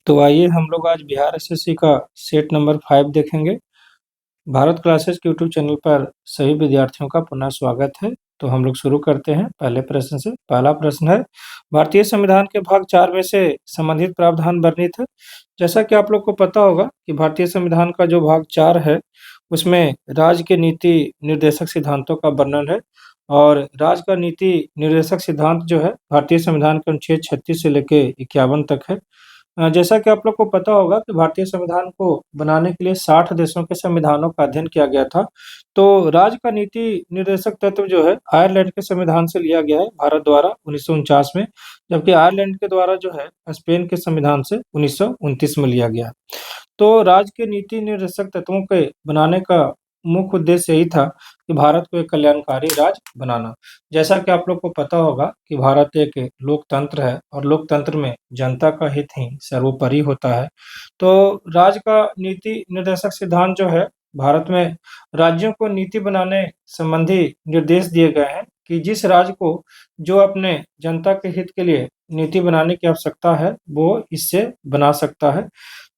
तो आइए हम लोग आज बिहार एसएससी का सेट नंबर 5 देखेंगे। भारत क्लासेस के यूट्यूब चैनल पर सभी विद्यार्थियों का पुनः स्वागत है। तो हम लोग शुरू करते हैं पहले प्रश्न से। पहला प्रश्न है, भारतीय संविधान के भाग 4 में से संबंधित प्रावधान वर्णित है। जैसा कि आप लोग को पता होगा कि भारतीय संविधान का जो भाग 4 है उसमें राज्य के नीति निर्देशक सिद्धांतों का वर्णन है। और राज्य का नीति निर्देशक सिद्धांत जो है भारतीय संविधान के अनुच्छेद 36 से लेकर 51 तक है। जैसा कि आप लोग को पता होगा कि भारतीय संविधान को बनाने के लिए 60 देशों के संविधानों का अध्ययन किया गया था। तो राज्य का नीति निर्देशक तत्व जो है आयरलैंड के संविधान से लिया गया है भारत द्वारा 1949 में, जबकि आयरलैंड के द्वारा जो है स्पेन के संविधान से 1929 में लिया गया है। तो राज्य के नीति निर्देशक तत्वों के बनाने का मुख्य उद्देश्य यही था कि भारत को एक कल्याणकारी राज्य बनाना। जैसा कि आप लोग को पता होगा कि भारत एक लोकतंत्र है और लोकतंत्र में जनता का हित ही सर्वोपरि होता है। तो राज्य का नीति निर्देशक सिद्धांत जो है भारत में राज्यों को नीति बनाने संबंधी निर्देश दिए गए हैं कि जिस राज्य को जो अपने जनता के हित के लिए नीति बनाने की आवश्यकता है वो इससे बना सकता है।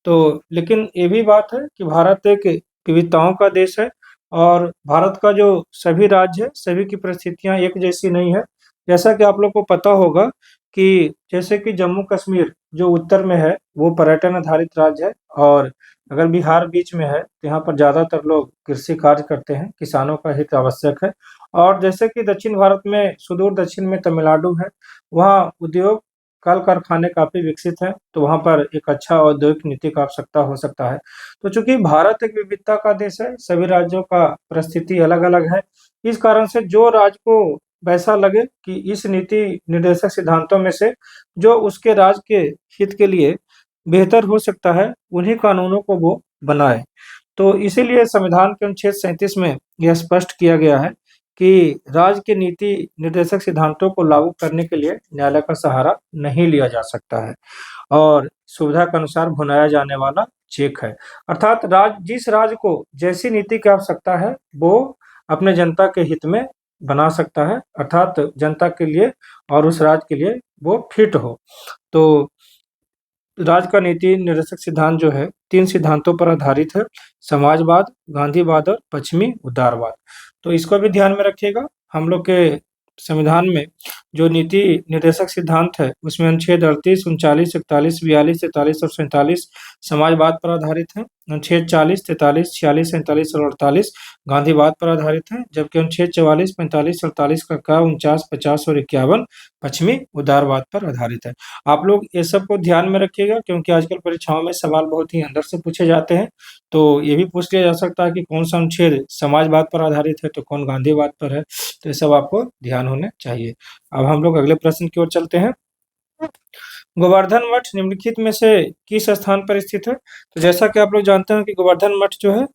तो लेकिन ये भी बात है कि भारत एक विविधताओं का देश है और भारत का जो सभी राज्य है सभी की परिस्थितियां एक जैसी नहीं है। जैसा कि आप लोग को पता होगा कि जैसे कि जम्मू कश्मीर जो उत्तर में है वो पर्यटन आधारित राज्य है, और अगर बिहार बीच में है तो यहाँ पर ज़्यादातर लोग कृषि कार्य करते हैं, किसानों का हित आवश्यक है। और जैसे कि दक्षिण भारत में सुदूर दक्षिण में तमिलनाडु है, वहाँ उद्योग कल कारखाने काफी विकसित हैं, तो वहाँ पर एक अच्छा औद्योगिक नीति का आवश्यकता हो सकता है। तो चूंकि भारत एक विविधता का देश है, सभी राज्यों का परिस्थिति अलग अलग है, इस कारण से जो राज्य को वैसा लगे कि इस नीति निर्देशक सिद्धांतों में से जो उसके राज्य के हित के लिए बेहतर हो सकता है उन्हीं कानूनों को वो बनाए। तो इसीलिए संविधान के अनुच्छेद 37 में यह स्पष्ट किया गया है कि राज्य के नीति निर्देशक सिद्धांतों को लागू करने के लिए न्यायालय का सहारा नहीं लिया जा सकता है और सुविधा के अनुसार भुनाया जाने वाला चेक है। अर्थात जिस राज्य को जैसी नीति की आवश्यकता है वो अपने जनता के हित में बना सकता है, अर्थात जनता के लिए और उस राज्य के लिए वो फिट हो। तो राज्य का नीति निर्देशक सिद्धांत जो है 3 सिद्धांतों पर आधारित है, समाजवाद, गांधीवाद और पश्चिमी उदारवाद। तो इसको भी ध्यान में रखिएगा। हम लोग के संविधान में जो नीति निर्देशक सिद्धांत है उसमें अनुच्छेद 38, 39, 41, 42, 43 और 47 समाजवाद पर आधारित है। अनुच्छेद 40, 43, 46, 47 और 48 गांधीवाद पर आधारित है, जबकि अनुच्छेद 44, 45, 48 का 49, 50 और 51 पश्चिमी उदारवाद पर आधारित है। आप लोग ये सब को ध्यान में रखिएगा क्योंकि आजकल परीक्षाओं में सवाल बहुत ही अंदर से पूछे जाते हैं। तो ये भी पूछ लिया जा सकता है कि कौन सा अनुच्छेद समाजवाद पर आधारित है तो कौन गांधीवाद पर है। तो ये सब आपको ध्यान होने चाहिए। अब हम लोग अगले प्रश्न की ओर चलते हैं। गोवर्धन मठ निम्नलिखित में से किस स्थान पर स्थित है? तो जैसा कि आप लोग जानते हैं कि गोवर्धन मठ जो है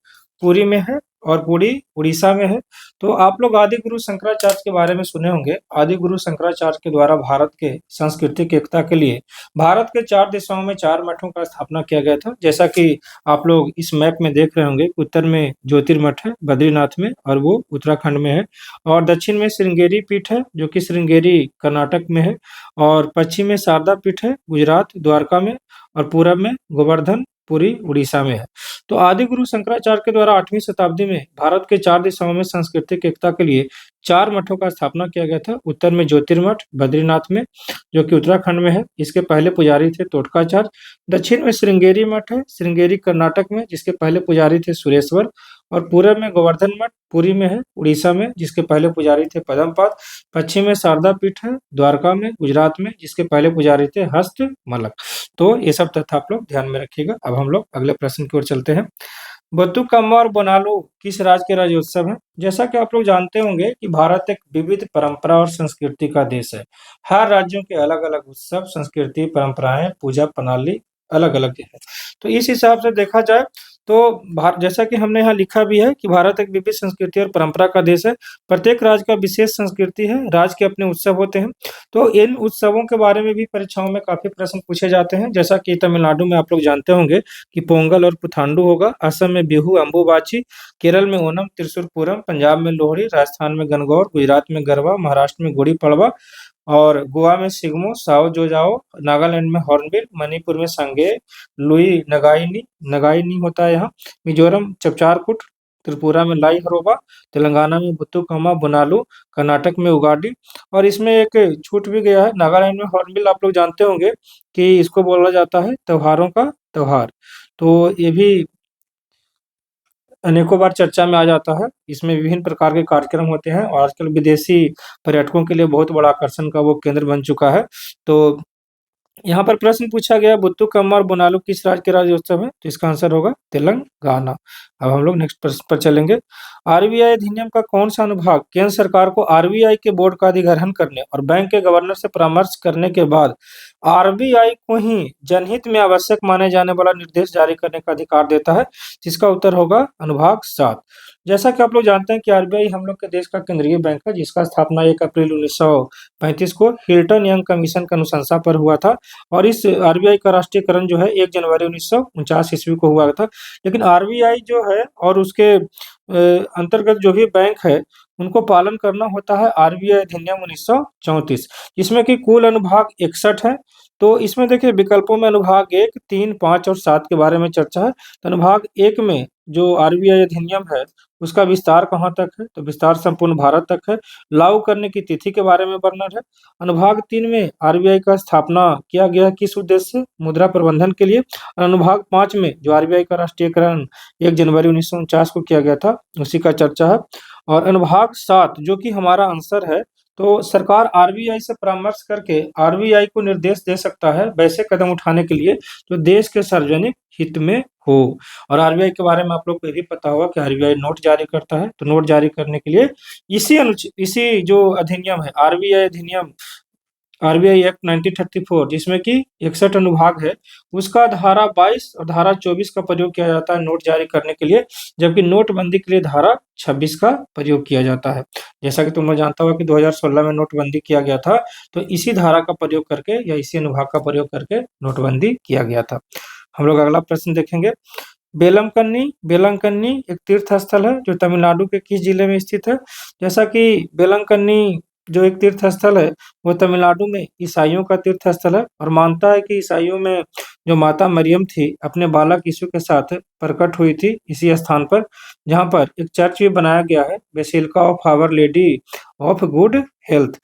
पुरी में है और पुरी उड़ीसा में है। तो आप लोग आदि गुरु शंकराचार्य के बारे में सुने होंगे। आदि गुरु शंकराचार्य के द्वारा भारत के सांस्कृतिक एकता के लिए भारत के 4 दिशाओं में 4 मठों का स्थापना किया गया था। जैसा कि आप लोग इस मैप में देख रहे होंगे, उत्तर में ज्योतिर्मठ है बद्रीनाथ में और वो उत्तराखंड में है, और दक्षिण में श्रृंगेरी पीठ है जो कि श्रृंगेरी कर्नाटक में है, और पश्चिम में शारदा पीठ है गुजरात द्वारका में, और पूरब में गोवर्धन पुरी उड़ीसा में है। तो आदि गुरु शंकराचार्य के द्वारा 8वीं शताब्दी में भारत के 4 दिशाओं में सांस्कृतिक एकता के लिए 4 मठों का स्थापना किया गया था। उत्तर में ज्योतिर्मठ बद्रीनाथ में जो कि उत्तराखंड में है, इसके पहले पुजारी थे तोटकाचार्य। दक्षिण में श्रृंगेरी मठ है श्रृंगेरी कर्नाटक में, जिसके पहले पुजारी थे सुरेश्वर। और पूरब में गोवर्धन मठ पुरी में है उड़ीसा में, जिसके पहले पुजारी थे पद्मपाद। पश्चिम में शारदा पीठ है द्वारका में गुजरात में, जिसके पहले पुजारी थे हस्त मलक। तो ये सब तथ्य आप लोग ध्यान में रखिएगा। अब हम लोग अगले प्रश्न की ओर चलते हैं। बतुकम्मा और बोनालू किस राज्य के राज्योत्सव है? जैसा कि आप लोग जानते होंगे कि भारत एक विविध परंपरा और संस्कृति का देश है। हर राज्यों के अलग अलग उत्सव, संस्कृति, परंपराएं, पूजा प्रणाली अलग अलग है। तो इस हिसाब से देखा जाए तो जैसा कि हमने यहाँ लिखा भी है कि भारत एक विविध संस्कृति और परंपरा का देश है। प्रत्येक राज्य का विशेष संस्कृति है, राज्य के अपने उत्सव होते हैं। तो इन उत्सवों के बारे में भी परीक्षाओं में काफी प्रश्न पूछे जाते हैं। जैसा कि तमिलनाडु में आप लोग जानते होंगे कि पोंगल और पुथांडु होगा, असम में बिहू अम्बुबाची, केरल में ओणम त्रिशूर पूरम, पंजाब में लोहड़ी, राजस्थान में गणगौर, गुजरात में गरबा, महाराष्ट्र में गुड़ी पड़वा और गोवा में सिग्मो, साओ जोजाओ, नागालैंड में हॉर्नबिल, मणिपुर में संगे, लुई नगाइनी नगाइनी होता है यहाँ, मिजोरम चपचारकुट, त्रिपुरा में लाई हरोबा, तेलंगाना में बुत्तुकम्मा बुनालू, कर्नाटक में उगाडी। और इसमें एक छूट भी गया है, नागालैंड में हॉर्नबिल आप लोग जानते होंगे कि इसको बोला जाता है त्योहारों का त्योहार। तो ये भी अनेकों बार चर्चा में आ जाता है। इसमें विभिन्न प्रकार के कार्यक्रम होते हैं और आजकल विदेशी पर्यटकों के लिए बहुत बड़ा आकर्षण का वो केंद्र बन चुका है। तो यहाँ पर प्रश्न पूछा गया बुत्तुकम्मा और बोनालू किस राज्य के राज्योत्सव है? तो इसका आंसर होगा तेलंगाना। अब हम लोग नेक्स्ट प्रश्न पर चलेंगे। आरबीआई अधिनियम का कौन सा अनुभाग केंद्र सरकार को आरबीआई के बोर्ड का अधिग्रहण करने और बैंक के गवर्नर से परामर्श करने के बाद आरबीआई को ही जनहित में आवश्यक माने जाने वाला निर्देश जारी करने का अधिकार देता है? जिसका उत्तर होगा अनुभाग 7। जैसा कि आप लोग जानते हैं कि आरबीआई हम लोग के देश का केंद्रीय बैंक है, जिसका स्थापना 1 अप्रैल 1935 को हिल्टन यंग कमीशन की अनुशंसा पर हुआ था। और इस आरबीआई का राष्ट्रीयकरण जो है 1 जनवरी 1949 ईस्वी को हुआ था। लेकिन आरबीआई जो है और उसके अंतर्गत जो भी बैंक है, उनको पालन करना होता है आरबीआई अधिनियम 1934, जिसमें कि कुल अनुभाग 61 है। तो इसमें देखिए विकल्पों में अनुभाग 1, 3, 5 और 7 के बारे में चर्चा है। तो अनुभाग 1 में जो आरबीआई अधिनियम है, उसका विस्तार कहाँ तक है? तो विस्तार संपूर्ण भारत तक है। लागू करने की तिथि के बारे में वर्णन है। अनुभाग 3 में आरबीआई का स्थापना किया गया किस उद्देश्य से? मुद्रा प्रबंधन के लिए। अनुभाग 5 में जो आरबीआई का राष्ट्रीयकरण 1 जनवरी 1949 को किया गया था, उसी का चर्चा है। और अनुभाग 7 जो कि हमारा आंसर है, तो सरकार आरबीआई से परामर्श करके आरबीआई को निर्देश दे सकता है वैसे कदम उठाने के लिए जो देश के सार्वजनिक हित में हो। और आरबीआई के बारे में आप लोग को ये भी पता होगा कि आरबीआई नोट जारी करता है। तो नोट जारी करने के लिए इसी जो अधिनियम है आरबीआई एक्ट 1934, जिसमें कि 61 अनुभाग है, उसका धारा 22 और धारा 24 का प्रयोग किया जाता है नोट जारी करने के लिए, जबकि नोटबंदी के लिए धारा 26 का प्रयोग किया जाता है। जैसा कि तुम लोग जानता होगा कि 2016 में नोटबंदी किया गया था, तो इसी धारा का प्रयोग करके या इसी अनुभाग का प्रयोग करके नोटबंदी किया गया था। हम लोग अगला प्रश्न देखेंगे। बेलंकन्नी एक तीर्थ स्थल है जो तमिलनाडु के किस जिले में स्थित है? जैसा कि बेलंकन्नी जो एक तीर्थ स्थल है, वो तमिलनाडु में ईसाइयों का तीर्थ स्थल है और मानता है कि ईसाइयों में जो माता मरियम थी अपने बालक यीशु के साथ प्रकट हुई थी इसी स्थान पर, जहाँ पर एक चर्च भी बनाया गया है, basilica of our lady of good health.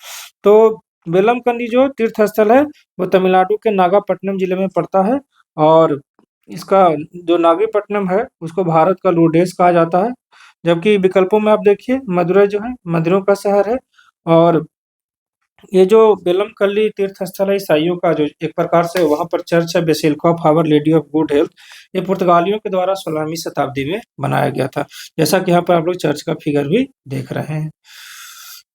तो बेलमकन्नी जो तीर्थ स्थल है, वो तमिलनाडु के नागापट्टनम जिले में पड़ता है। और इसका जो नागपट्टनम है उसको भारत का लोurdes कहा जाता है। जबकि विकल्पों में आप देखिए मदुरै जो है मंदिरों का शहर है। और ये जो बेलमकल्ली तीर्थ स्थल है ईसाइयों का, जो एक प्रकार से वहाँ पर चर्च है basilica of our lady of good health, ये पुर्तगालियों के द्वारा 16वीं शताब्दी में बनाया गया था। जैसा कि यहाँ पर आप लोग चर्च का फिगर भी देख रहे हैं।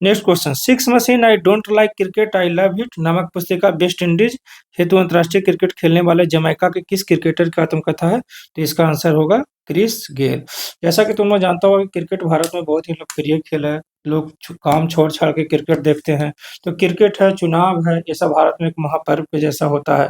Next question, six machine I don't like cricket I love it नामक पुस्तिका वेस्ट इंडीज हेतु अंतर्राष्ट्रीय क्रिकेट खेलने वाले जमैका के किस क्रिकेटर की आत्मकथा है? तो इसका आंसर होगा क्रिस गेल। जैसा कि तुम लोग जानता होगा कि क्रिकेट भारत में बहुत ही लोकप्रिय खेल है। लोग काम छोड़ छाड़ के क्रिकेट देखते हैं। तो क्रिकेट है, चुनाव है, ये सब भारत में एक महापर्व के जैसा होता है।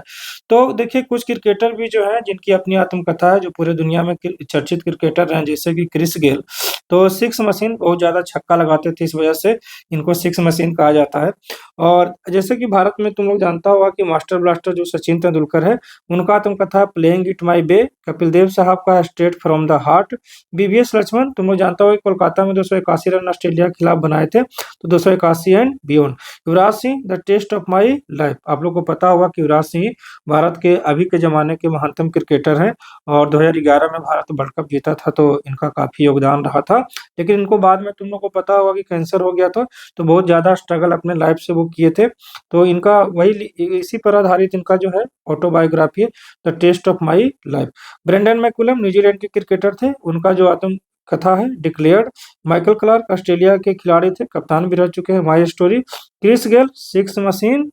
तो देखिए कुछ क्रिकेटर भी जो है जिनकी अपनी आत्मकथा है, जो पूरे दुनिया में चर्चित क्रिकेटर हैं, जैसे कि क्रिस गेल। तो सिक्स मशीन बहुत ज्यादा छक्का लगाते थे, इस वजह से इनको सिक्स मशीन कहा जाता है। और जैसे कि भारत में तुम लोग जानता होगा कि मास्टर ब्लास्टर जो सचिन तेंदुलकर है, उनका आत्मकथा playing it my way. Kapil Dev साहब का straight from the heart. VVS Laxman तुम लोग जानता होगा कि कोलकाता में 281 रन ऑस्ट्रेलिया के खिलाफ बनाए थे, तो 281 and beyond. Yuvraj Singh the test of my life, आप लोग को पता होगा कि युवराज सिंह भारत के अभी के जमाने के महानतम क्रिकेटर हैं। और 2011 में भारत वर्ल्ड कप जीता था, तो इनका काफी योगदान रहा था। लेकिन इनको बाद में तुम लोग को पता होगा कि कैंसर हो गया था, तो बहुत ज्यादा स्ट्रगल अपने लाइफ से वो किए थे। तो इनका वही इसी पर आधारित इनका जो है ऑटोबायोग्राफी है, the test of my life. Brendon McCullum New Zealand के क्रिकेटर थे, उनका जो आत्म कथा है डिक्लेयर्ड। माइकल क्लार्क ऑस्ट्रेलिया के खिलाड़ी थे, कप्तान भी रह चुके हैं, my story. Chris Gayle six machine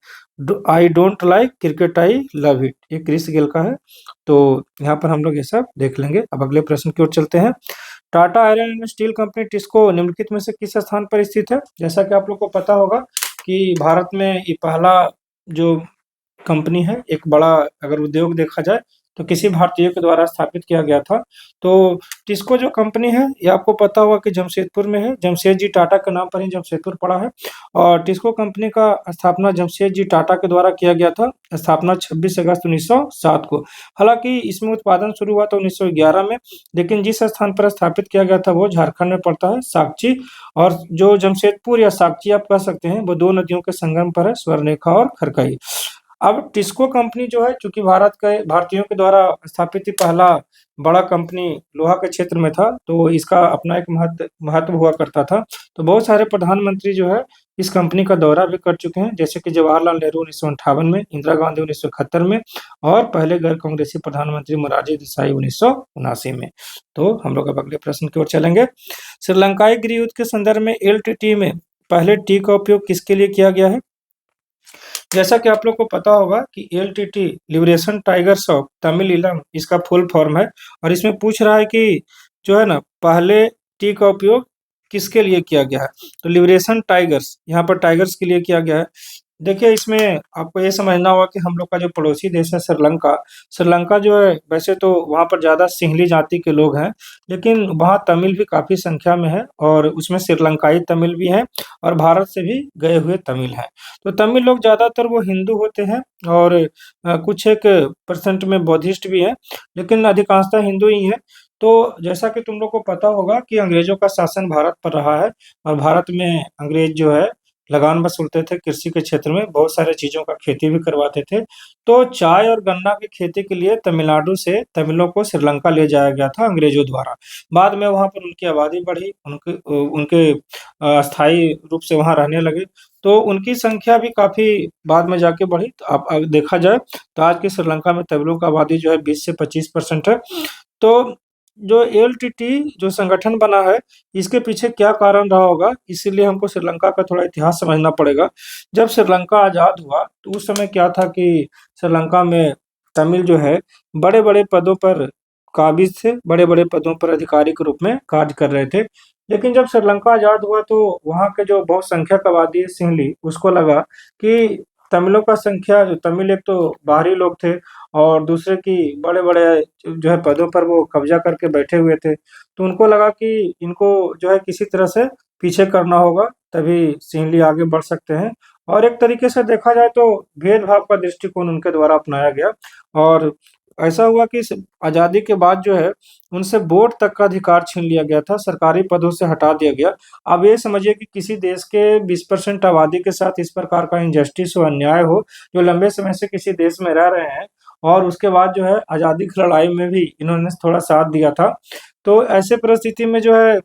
I don't like cricket I love it, ये क्रिस गेल का है। तो यहाँ पर हम लोग ये सब देख लेंगे। अब अगले प्रश्न की ओर चलते हैं। Tata iron and steel company TISCO निम्नलिखित में से किस स्थान पर स्थित है? जैसा कि आप लोग को पता होगा कि भारत में ये पहला जो कंपनी है, एक बड़ा अगर उद्योग देखा जाए तो किसी भारतीय के द्वारा स्थापित किया गया था। तो टिस्को जो कंपनी है, ये आपको पता होगा कि जमशेदपुर में है। जमशेद जी टाटा के नाम पर ही जमशेदपुर पड़ा है और टिस्को कंपनी का स्थापना जमशेद जी टाटा के द्वारा किया गया था। स्थापना 26 अगस्त 1907 को। हालाँकि इसमें उत्पादन शुरू हुआ था 1911 में, लेकिन जिस स्थान पर स्थापित किया गया था वो झारखंड में पड़ता है, साकची। और जो जमशेदपुर या साकची आप कह सकते हैं, वो 2 नदियों के संगम पर है, स्वर्णरेखा और खरकई। अब टिस्को कंपनी जो है, चूँकि भारतीयों के द्वारा स्थापित ही पहला बड़ा कंपनी लोहा के क्षेत्र में था, तो इसका अपना एक महत्व हुआ करता था। तो बहुत सारे प्रधानमंत्री जो है, इस कंपनी का दौरा भी कर चुके हैं, जैसे कि जवाहरलाल नेहरू 1958 में, इंदिरा गांधी 1971 में और पहले गैर कांग्रेसी प्रधानमंत्री मोरारजी देसाई 1979 में। तो हम लोग अब अगले प्रश्न की ओर चलेंगे। श्रीलंकाई गृह युद्ध के संदर्भ में एलटीटी में पहले टी का उपयोग किसके लिए किया गया है? जैसा कि आप लोग को पता होगा कि LTT liberation tigers of Tamil इसका फुल फॉर्म है और इसमें पूछ रहा है कि जो है ना, पहले टी का उपयोग किसके लिए किया गया है? तो लिबरेशन टाइगर्स, यहाँ पर टाइगर्स के लिए किया गया है। देखिए, इसमें आपको ये समझना होगा कि हम लोग का जो पड़ोसी देश है श्रीलंका, श्रीलंका जो है वैसे तो वहाँ पर ज़्यादा सिंहली जाति के लोग हैं, लेकिन वहाँ तमिल भी काफ़ी संख्या में है और उसमें श्रीलंकाई तमिल भी हैं और भारत से भी गए हुए तमिल हैं। तो तमिल लोग ज़्यादातर वो हिंदू होते हैं और कुछ एक परसेंट में बौद्धिस्ट भी हैं, लेकिन अधिकांशतः हिंदू ही हैं। तो जैसा कि तुम लोग को पता होगा कि अंग्रेज़ों का शासन भारत पर रहा है और भारत में अंग्रेज़ जो है लगान वसूलते थे कृषि के क्षेत्र में, बहुत सारे चीज़ों का खेती भी करवाते थे। तो चाय और गन्ना की खेती के लिए तमिलनाडु से तमिलों को श्रीलंका ले जाया गया था अंग्रेज़ों द्वारा। बाद में वहाँ पर उनकी आबादी बढ़ी, उनके अस्थायी रूप से वहाँ रहने लगे, तो उनकी संख्या भी काफ़ी बाद में जाके बढ़ी। तो आप देखा जाए तो आज की श्रीलंका में तमिलों का आबादी जो है 20 से 25% है। तो जो एलटीटी जो संगठन बना है, इसके पीछे क्या कारण रहा होगा, इसीलिए हमको श्रीलंका का थोड़ा इतिहास समझना पड़ेगा। जब श्रीलंका आज़ाद हुआ, तो उस समय क्या था कि श्रीलंका में तमिल जो है बड़े-बड़े पदों पर काबिज़ थे, बड़े-बड़े पदों पर अधिकारी के रूप में कार्य कर रहे थे। लेकिन जब श्रीलंका आज़ाद हुआ तो वहाँ के जो बहुसंख्यक आबादी है सिंहली, उसको लगा कि तमिलों का संख्या जो तमिल एक तो बाहरी लोग थे और दूसरे कि बड़े-बड़े जो है पदों पर वो कब्ज़ा करके बैठे हुए थे। तो उनको लगा कि इनको जो है किसी तरह से पीछे करना होगा, तभी सिंहली आगे बढ़ सकते हैं। और एक तरीके से देखा जाए तो भेदभाव का दृष्टिकोण उनके द्वारा अपनाया गया और ऐसा हुआ कि स आज़ादी के बाद जो है, उनसे वोट तक का अधिकार छीन लिया गया था, सरकारी पदों से हटा दिया गया। अब ये समझिए कि किसी देश के 20% आबादी के साथ इस प्रकार का इनजस्टिस हो, अन्याय हो, जो लंबे समय से किसी देश में रह रहे हैं और उसके बाद जो है आज़ादी की लड़ाई में भी इन्होंने थोड़ा साथ दिया था। तो ऐसे परिस्थिति में जो है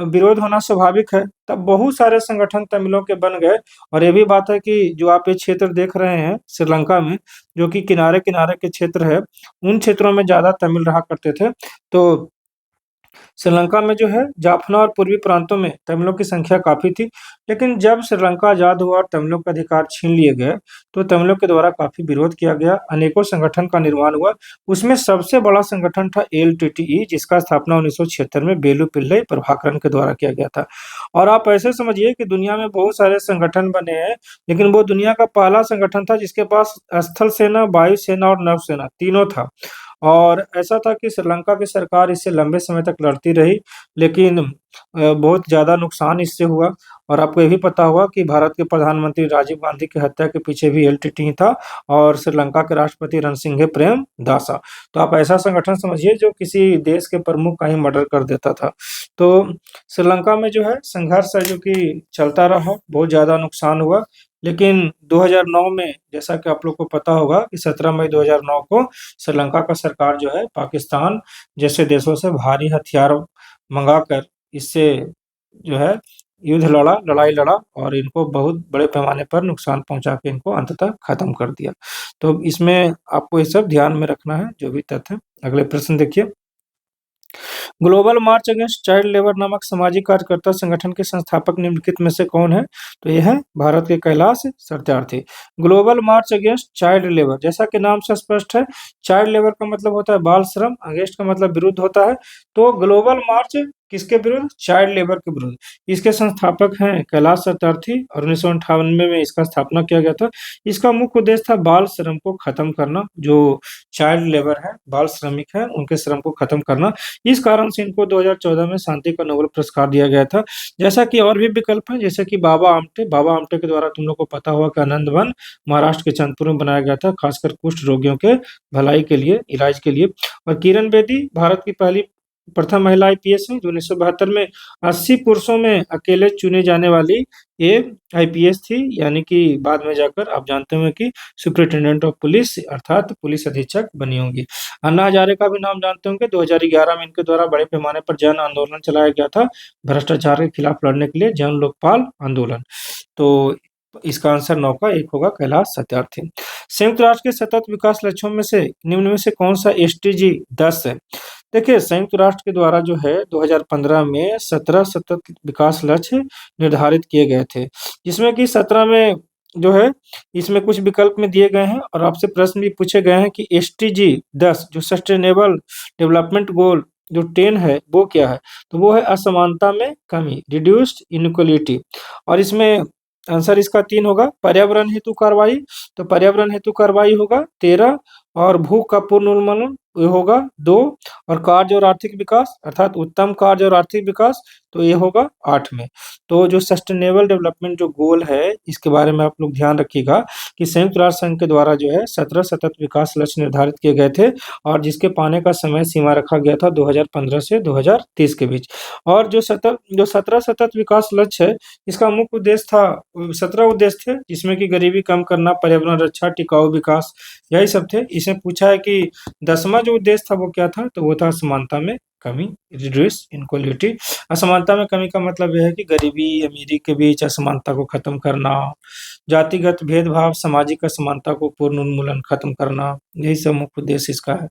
विरोध होना स्वाभाविक है। तब बहुत सारे संगठन तमिलों के बन गए और ये भी बात है कि जो आप ये क्षेत्र देख रहे हैं श्रीलंका में, जो कि किनारे-किनारे के क्षेत्र है, उन क्षेत्रों में ज़्यादा तमिल रहा करते थे। तो श्रीलंका में जो है जाफना और पूर्वी प्रांतों में तमिलों की संख्या काफ़ी थी, लेकिन जब श्रीलंका आज़ाद हुआ और तमिलों के अधिकार छीन लिए गए, तो तमिलों के द्वारा काफ़ी विरोध किया गया, अनेकों संगठन का निर्माण हुआ। उसमें सबसे बड़ा संगठन था एलटीटीई, जिसका स्थापना 1976 में बेलू पिल्लई प्रभाकरन के द्वारा किया गया था। और आप ऐसे समझिए कि दुनिया में बहुत सारे संगठन बने हैं, लेकिन वो दुनिया का पहला संगठन था जिसके पास स्थल सेना, वायु सेना और नौसेना तीनों था। और ऐसा था कि श्रीलंका की सरकार इससे लंबे समय तक लड़ती रही, लेकिन बहुत ज़्यादा नुकसान इससे हुआ। और आपको ये भी पता होगा कि भारत के प्रधानमंत्री राजीव गांधी की हत्या के पीछे भी एलटीटी ही था और श्रीलंका के राष्ट्रपति रणसिंघे प्रेमदासा। तो आप ऐसा संगठन समझिए जो किसी देश के प्रमुख का ही मर्डर कर देता था। तो श्रीलंका में जो है संघर्ष है जो कि चलता रहा, बहुत ज़्यादा नुकसान हुआ। लेकिन 2009 में जैसा कि आप लोग को पता होगा कि 17 मई 2009 को श्रीलंका का सरकार जो है पाकिस्तान जैसे देशों से भारी हथियार मंगाकर इससे जो है लड़ाई लड़ा और इनको बहुत बड़े पैमाने पर नुकसान पहुंचा के इनको अंततः खत्म कर दिया। तो इसमें आपको ये सब ध्यान में रखना है जो भी तथ्य। अगले प्रश्न देखिए। ग्लोबल मार्च अगेंस्ट चाइल्ड लेबर नामक सामाजिक कार्यकर्ता संगठन के संस्थापक निम्नलिखित में से कौन है? तो ये है भारत के कैलाश सत्यार्थी। ग्लोबल मार्च अगेंस्ट चाइल्ड लेबर, जैसा कि नाम से स्पष्ट है, चाइल्ड लेबर का मतलब होता है बाल श्रम, अगेंस्ट का मतलब विरुद्ध होता है। तो ग्लोबल मार्च किसके विरुद्ध? चाइल्ड लेबर के विरुद्ध। इसके संस्थापक हैं कैलाश सत्यार्थी और 1998 में इसका स्थापना किया गया था। इसका मुख्य उद्देश्य था बाल श्रम को खत्म करना। जो चाइल्ड लेबर है, बाल श्रमिक है, उनके श्रम को खत्म करना। इस कारण से इनको 2014 में शांति का नोबेल पुरस्कार दिया गया था। जैसा कि और भी विकल्प है, जैसे कि बाबा आमटे के द्वारा तुम लोग को पता होगा कि आनंद वन महाराष्ट्र के चंदपुर में बनाया गया था, खासकर कुष्ठ रोगियों के भलाई के लिए, इलाज के लिए। और किरण बेदी भारत की पहली प्रथम महिला आईपीएस है, जो 1972 में 80 पुरुषों में अकेले चुने जाने वाली ये आईपीएस थी, यानी कि बाद में जाकर आप जानते होंगे कि सुपरिटेंडेंट ऑफ पुलिस अर्थात पुलिस अधीक्षक बनी होंगी। अन्ना हजारे का भी नाम जानते होंगे। 2011 में इनके द्वारा बड़े पैमाने पर जन आंदोलन चलाया गया था भ्रष्टाचार के खिलाफ लड़ने के लिए, जन लोकपाल आंदोलन। तो इसका आंसर 9 का 1 होगा, कैलाश सत्यार्थी। संयुक्त राष्ट्र के सतत विकास लक्ष्यों में से निम्न में से कौन सा एसडीजी 10 है? देखिए, संयुक्त राष्ट्र के द्वारा जो है 2015 में 17 सतत विकास लक्ष्य निर्धारित किए गए थे, जिसमें कि 17 में जो है इसमें कुछ विकल्प में दिए गए हैं और आपसे प्रश्न भी पूछे गए हैं कि एसडीजी 10 जो सस्टेनेबल डेवलपमेंट गोल जो 10 है वो क्या है? तो वो है असमानता में कमी, रिड्यूस्ड इनइक्वालिटी। और इसमें आंसर इसका 3 होगा। पर्यावरण हेतु कार्रवाई, तो पर्यावरण हेतु कार्रवाई होगा 13, और भूख का पूर्ण उन्मूलन ये होगा 2, और कार्य और आर्थिक विकास अर्थात उत्तम कार्य और आर्थिक विकास तो ये होगा 8 में। तो जो सस्टेनेबल डेवलपमेंट जो गोल है, इसके बारे में आप लोग ध्यान रखिएगा कि संयुक्त राष्ट्र संघ के द्वारा जो है 17 सतत विकास लक्ष्य निर्धारित किए गए थे और जिसके पाने का समय सीमा रखा गया था 2015 से 2030 के बीच। और जो 17 सतत विकास लक्ष्य है, इसका मुख्य उद्देश्य था 17 उद्देश्य थे, जिसमें कि गरीबी कम करना, पर्यावरण रक्षा, टिकाऊ विकास, यही सब थे। इसमें पूछा है कि 10वां जो उद्देश्य था वो क्या था? तो वो था असमानता में कमी, रिड्यूस इनइक्वालिटी। असमानता में कमी का मतलब यह है कि गरीबी अमीरी के बीच असमानता को खत्म करना, जातिगत भेदभाव, सामाजिक असमानता को पूर्ण उन्मूलन खत्म करना, यही सब मुख्य उद्देश्य इसका है।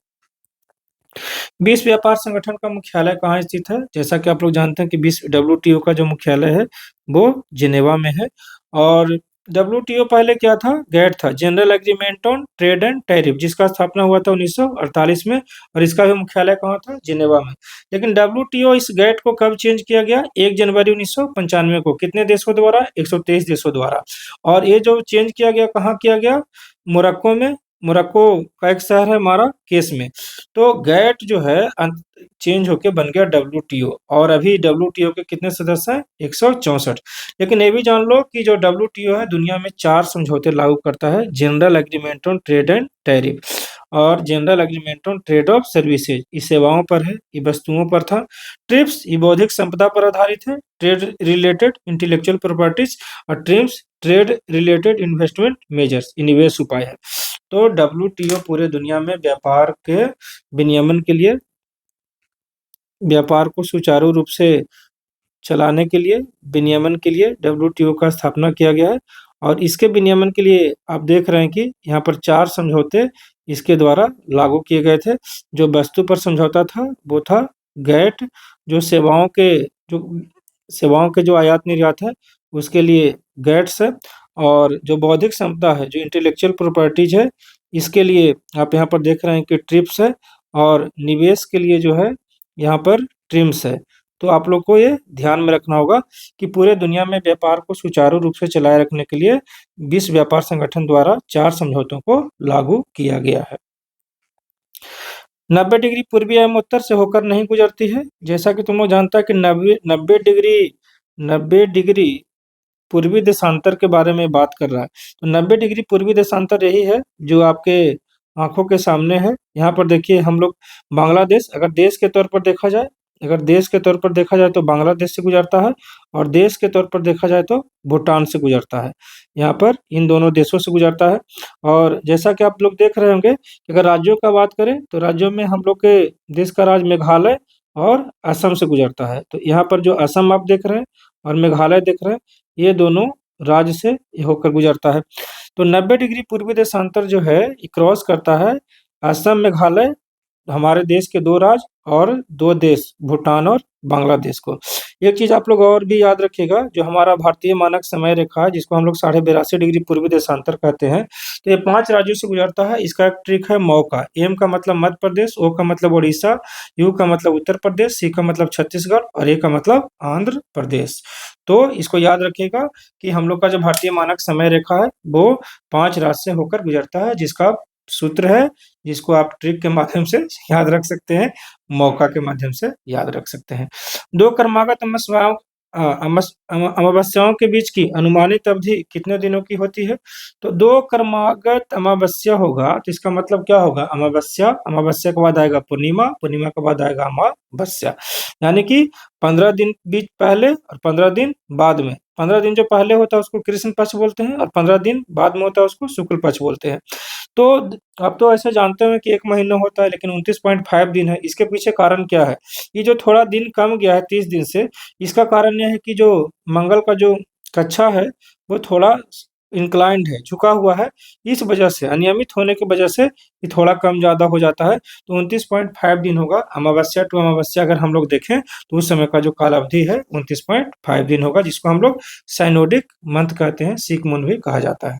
विश्व व्यापार संगठन का मुख्यालय कहाँ स्थित है? जैसा कि आप लोग जानते हैं कि विश्व डब्ल्यूटीओ का जो मुख्यालय है वो जिनेवा में है। और डब्ल्यूटीओ पहले क्या था? गैट था, general agreement on trade and tariff, जिसका स्थापना हुआ था 1948 में और इसका भी मुख्यालय कहाँ था? जिनेवा में। लेकिन डब्ल्यूटीओ इस गैट को कब चेंज किया गया? 1 जनवरी 1995 को। कितने देशों द्वारा? 123 देशों द्वारा। और ये जो चेंज किया गया कहाँ किया गया? मोरक्को में। मोरक्को का एक शहर है माराकेश में। तो गैट जो है चेंज होके बन गया डब्ल्यूटीओ और अभी डब्ल्यूटीओ के कितने सदस्य हैं? 164। लेकिन ये भी जान लो कि जो डब्ल्यूटीओ है दुनिया में 4 समझौते लागू करता है। General agreement on trade and tariff और general agreement on trade of services, ये सेवाओं पर है, ये वस्तुओं पर था। ट्रिप्स, ये बौद्धिक संपदा पर आधारित है। ट्रेड रिलेटेड इंटेलेक्चुअल प्रॉपर्टीज और trips trade related investment measures, ये निवेश उपाय है। तो डब्ल्यूटीओ पूरे दुनिया में व्यापार के विनियमन के लिए, व्यापार को सुचारू रूप से चलाने के लिए, विनियमन के लिए डब्ल्यूटीओ का स्थापना किया गया है। और इसके विनियमन के लिए आप देख रहे हैं कि यहाँ पर 4 समझौते इसके द्वारा लागू किए गए थे। जो वस्तु पर समझौता था वो था गैट, जो सेवाओं के जो आयात निर्यात है उसके लिए गैट्स है, और जो बौद्धिक संपदा है, जो इंटेलेक्चुअल प्रॉपर्टीज है, इसके लिए आप यहाँ पर देख रहे हैं कि ट्रिप्स है, और निवेश के लिए जो है यहाँ पर ट्रिम्स है। तो आप लोग को ये ध्यान में रखना होगा कि पूरे दुनिया में व्यापार को सुचारू रूप से चलाए रखने के लिए विश्व व्यापार संगठन द्वारा 4 समझौतों को लागू किया गया है। 90 डिग्री पूर्वी एवं उत्तर से होकर नहीं गुजरती है। जैसा कि तुम लोग जानता है कि 90 डिग्री पूर्वी देशांतर के बारे में बात कर रहा है। तो 90 डिग्री पूर्वी देशांतर यही है जो आपके आंखों के सामने है। यहाँ पर देखिए हम लोग बांग्लादेश, अगर देश के तौर पर देखा जाए, तो बांग्लादेश से गुजरता है, और देश के तौर पर देखा जाए तो भूटान से गुजरता है। यहाँ पर इन दोनों देशों से गुजरता है। और जैसा कि आप लोग देख रहे होंगे कि अगर राज्यों का बात करें तो राज्यों में हम लोग के देश का राज्य मेघालय और असम से गुजरता है। तो यहाँ पर जो असम आप देख रहे हैं और मेघालय देख रहे हैं, ये दोनों राज्य से होकर गुजरता है। तो 90 डिग्री पूर्वी देशांतर जो है ये क्रॉस करता है असम, मेघालय हमारे देश के 2 राज्य और 2 देश भूटान और बांग्लादेश को। एक चीज़ आप लोग और भी याद रखिएगा, जो हमारा भारतीय मानक समय रेखा है जिसको हम लोग 82.5 डिग्री पूर्वी देशांतर कहते हैं, तो ये 5 राज्यों से गुजरता है। इसका एक ट्रिक है मौ का। एम का मतलब मध्य प्रदेश, ओ का मतलब उड़ीसा, यू का मतलब उत्तर प्रदेश, सी का मतलब छत्तीसगढ़ और ए का मतलब आंध्र प्रदेश। तो इसको याद रखिएगा कि हम लोग का जो भारतीय मानक समय रेखा है वो 5 राज्य से होकर गुजरता है, जिसका सूत्र है, जिसको आप ट्रिक के माध्यम से याद रख सकते हैं, मौका के माध्यम से याद रख सकते हैं। 2 क्रमागत अमावस्याओं के बीच की अनुमानित अवधि कितने दिनों की होती है? तो 2 क्रमागत अमावस्या होगा तो इसका मतलब क्या होगा? अमावस्या, अमावस्या के बाद आएगा पूर्णिमा, पूर्णिमा के बाद आएगा अमावस्या। यानी कि 15 दिन बीच पहले और 15 दिन बाद में। 15 दिन जो पहले होता है उसको कृष्ण पक्ष बोलते हैं और 15 दिन बाद में होता है उसको शुक्ल पक्ष बोलते हैं। तो आप तो ऐसे जानते हैं कि 1 महीना होता है लेकिन 29.5 दिन है। इसके पीछे कारण क्या है? ये जो थोड़ा दिन कम गया है 30 दिन से, इसका कारण ये है कि जो मंगल का जो कक्षा है वो थोड़ा इंक्लाइंड है, झुका हुआ है। इस वजह से अनियमित होने की वजह से ये थोड़ा कम ज़्यादा हो जाता है। तो 29.5 दिन होगा। अमावस्या टू अमावस्या अगर हम लोग देखें तो उस समय का जो काल अवधि है 29.5 दिन होगा, जिसको हम लोग साइनोडिक मंथ कहते हैं, सिक मून भी कहा जाता है।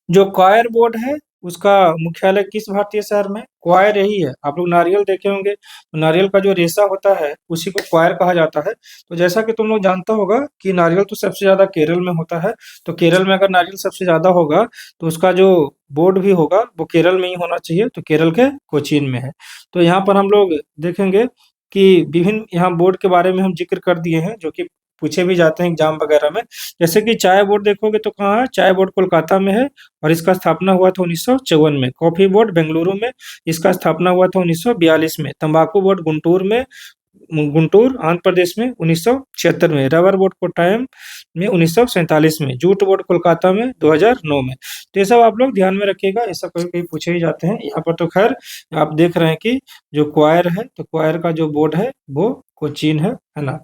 जो क्वायर बोर्ड है उसका मुख्यालय किस भारतीय शहर में? क्वायर यही है। आप लोग नारियल देखे होंगे, तो नारियल का जो रेशा होता है उसी को क्वायर कहा जाता है। तो जैसा कि तुम लोग जानता होगा कि नारियल तो सबसे ज्यादा केरल में होता है, तो केरल में अगर नारियल सबसे ज्यादा होगा तो उसका जो बोर्ड भी होगा वो केरल में ही होना चाहिए, तो केरल के कोचीन में है। तो यहाँ पर हम लोग देखेंगे कि विभिन्न यहाँ बोर्ड के बारे में हम जिक्र कर दिए हैं जो कि पूछे भी जाते हैं एग्जाम वगैरह में। जैसे कि चाय बोर्ड देखोगे तो कहाँ है? चाय बोर्ड कोलकाता में है और इसका स्थापना हुआ था 1954 में। कॉफी बोर्ड बेंगलुरु में, इसका स्थापना हुआ था 1942 में। तंबाकू बोर्ड गुंटूर आंध्र प्रदेश में 1976 में। रबर बोर्ड कोट्टायम में 1947 में। जूट बोर्ड कोलकाता में 2009 में। तो ये सब आप लोग ध्यान में रखिएगा, ये सब कभी कभी पूछे ही जाते हैं। यहाँ पर तो खैर आप देख रहे हैं कि जो क्वायर है तो क्वायर का जो बोर्ड है वो कोचीन है ना।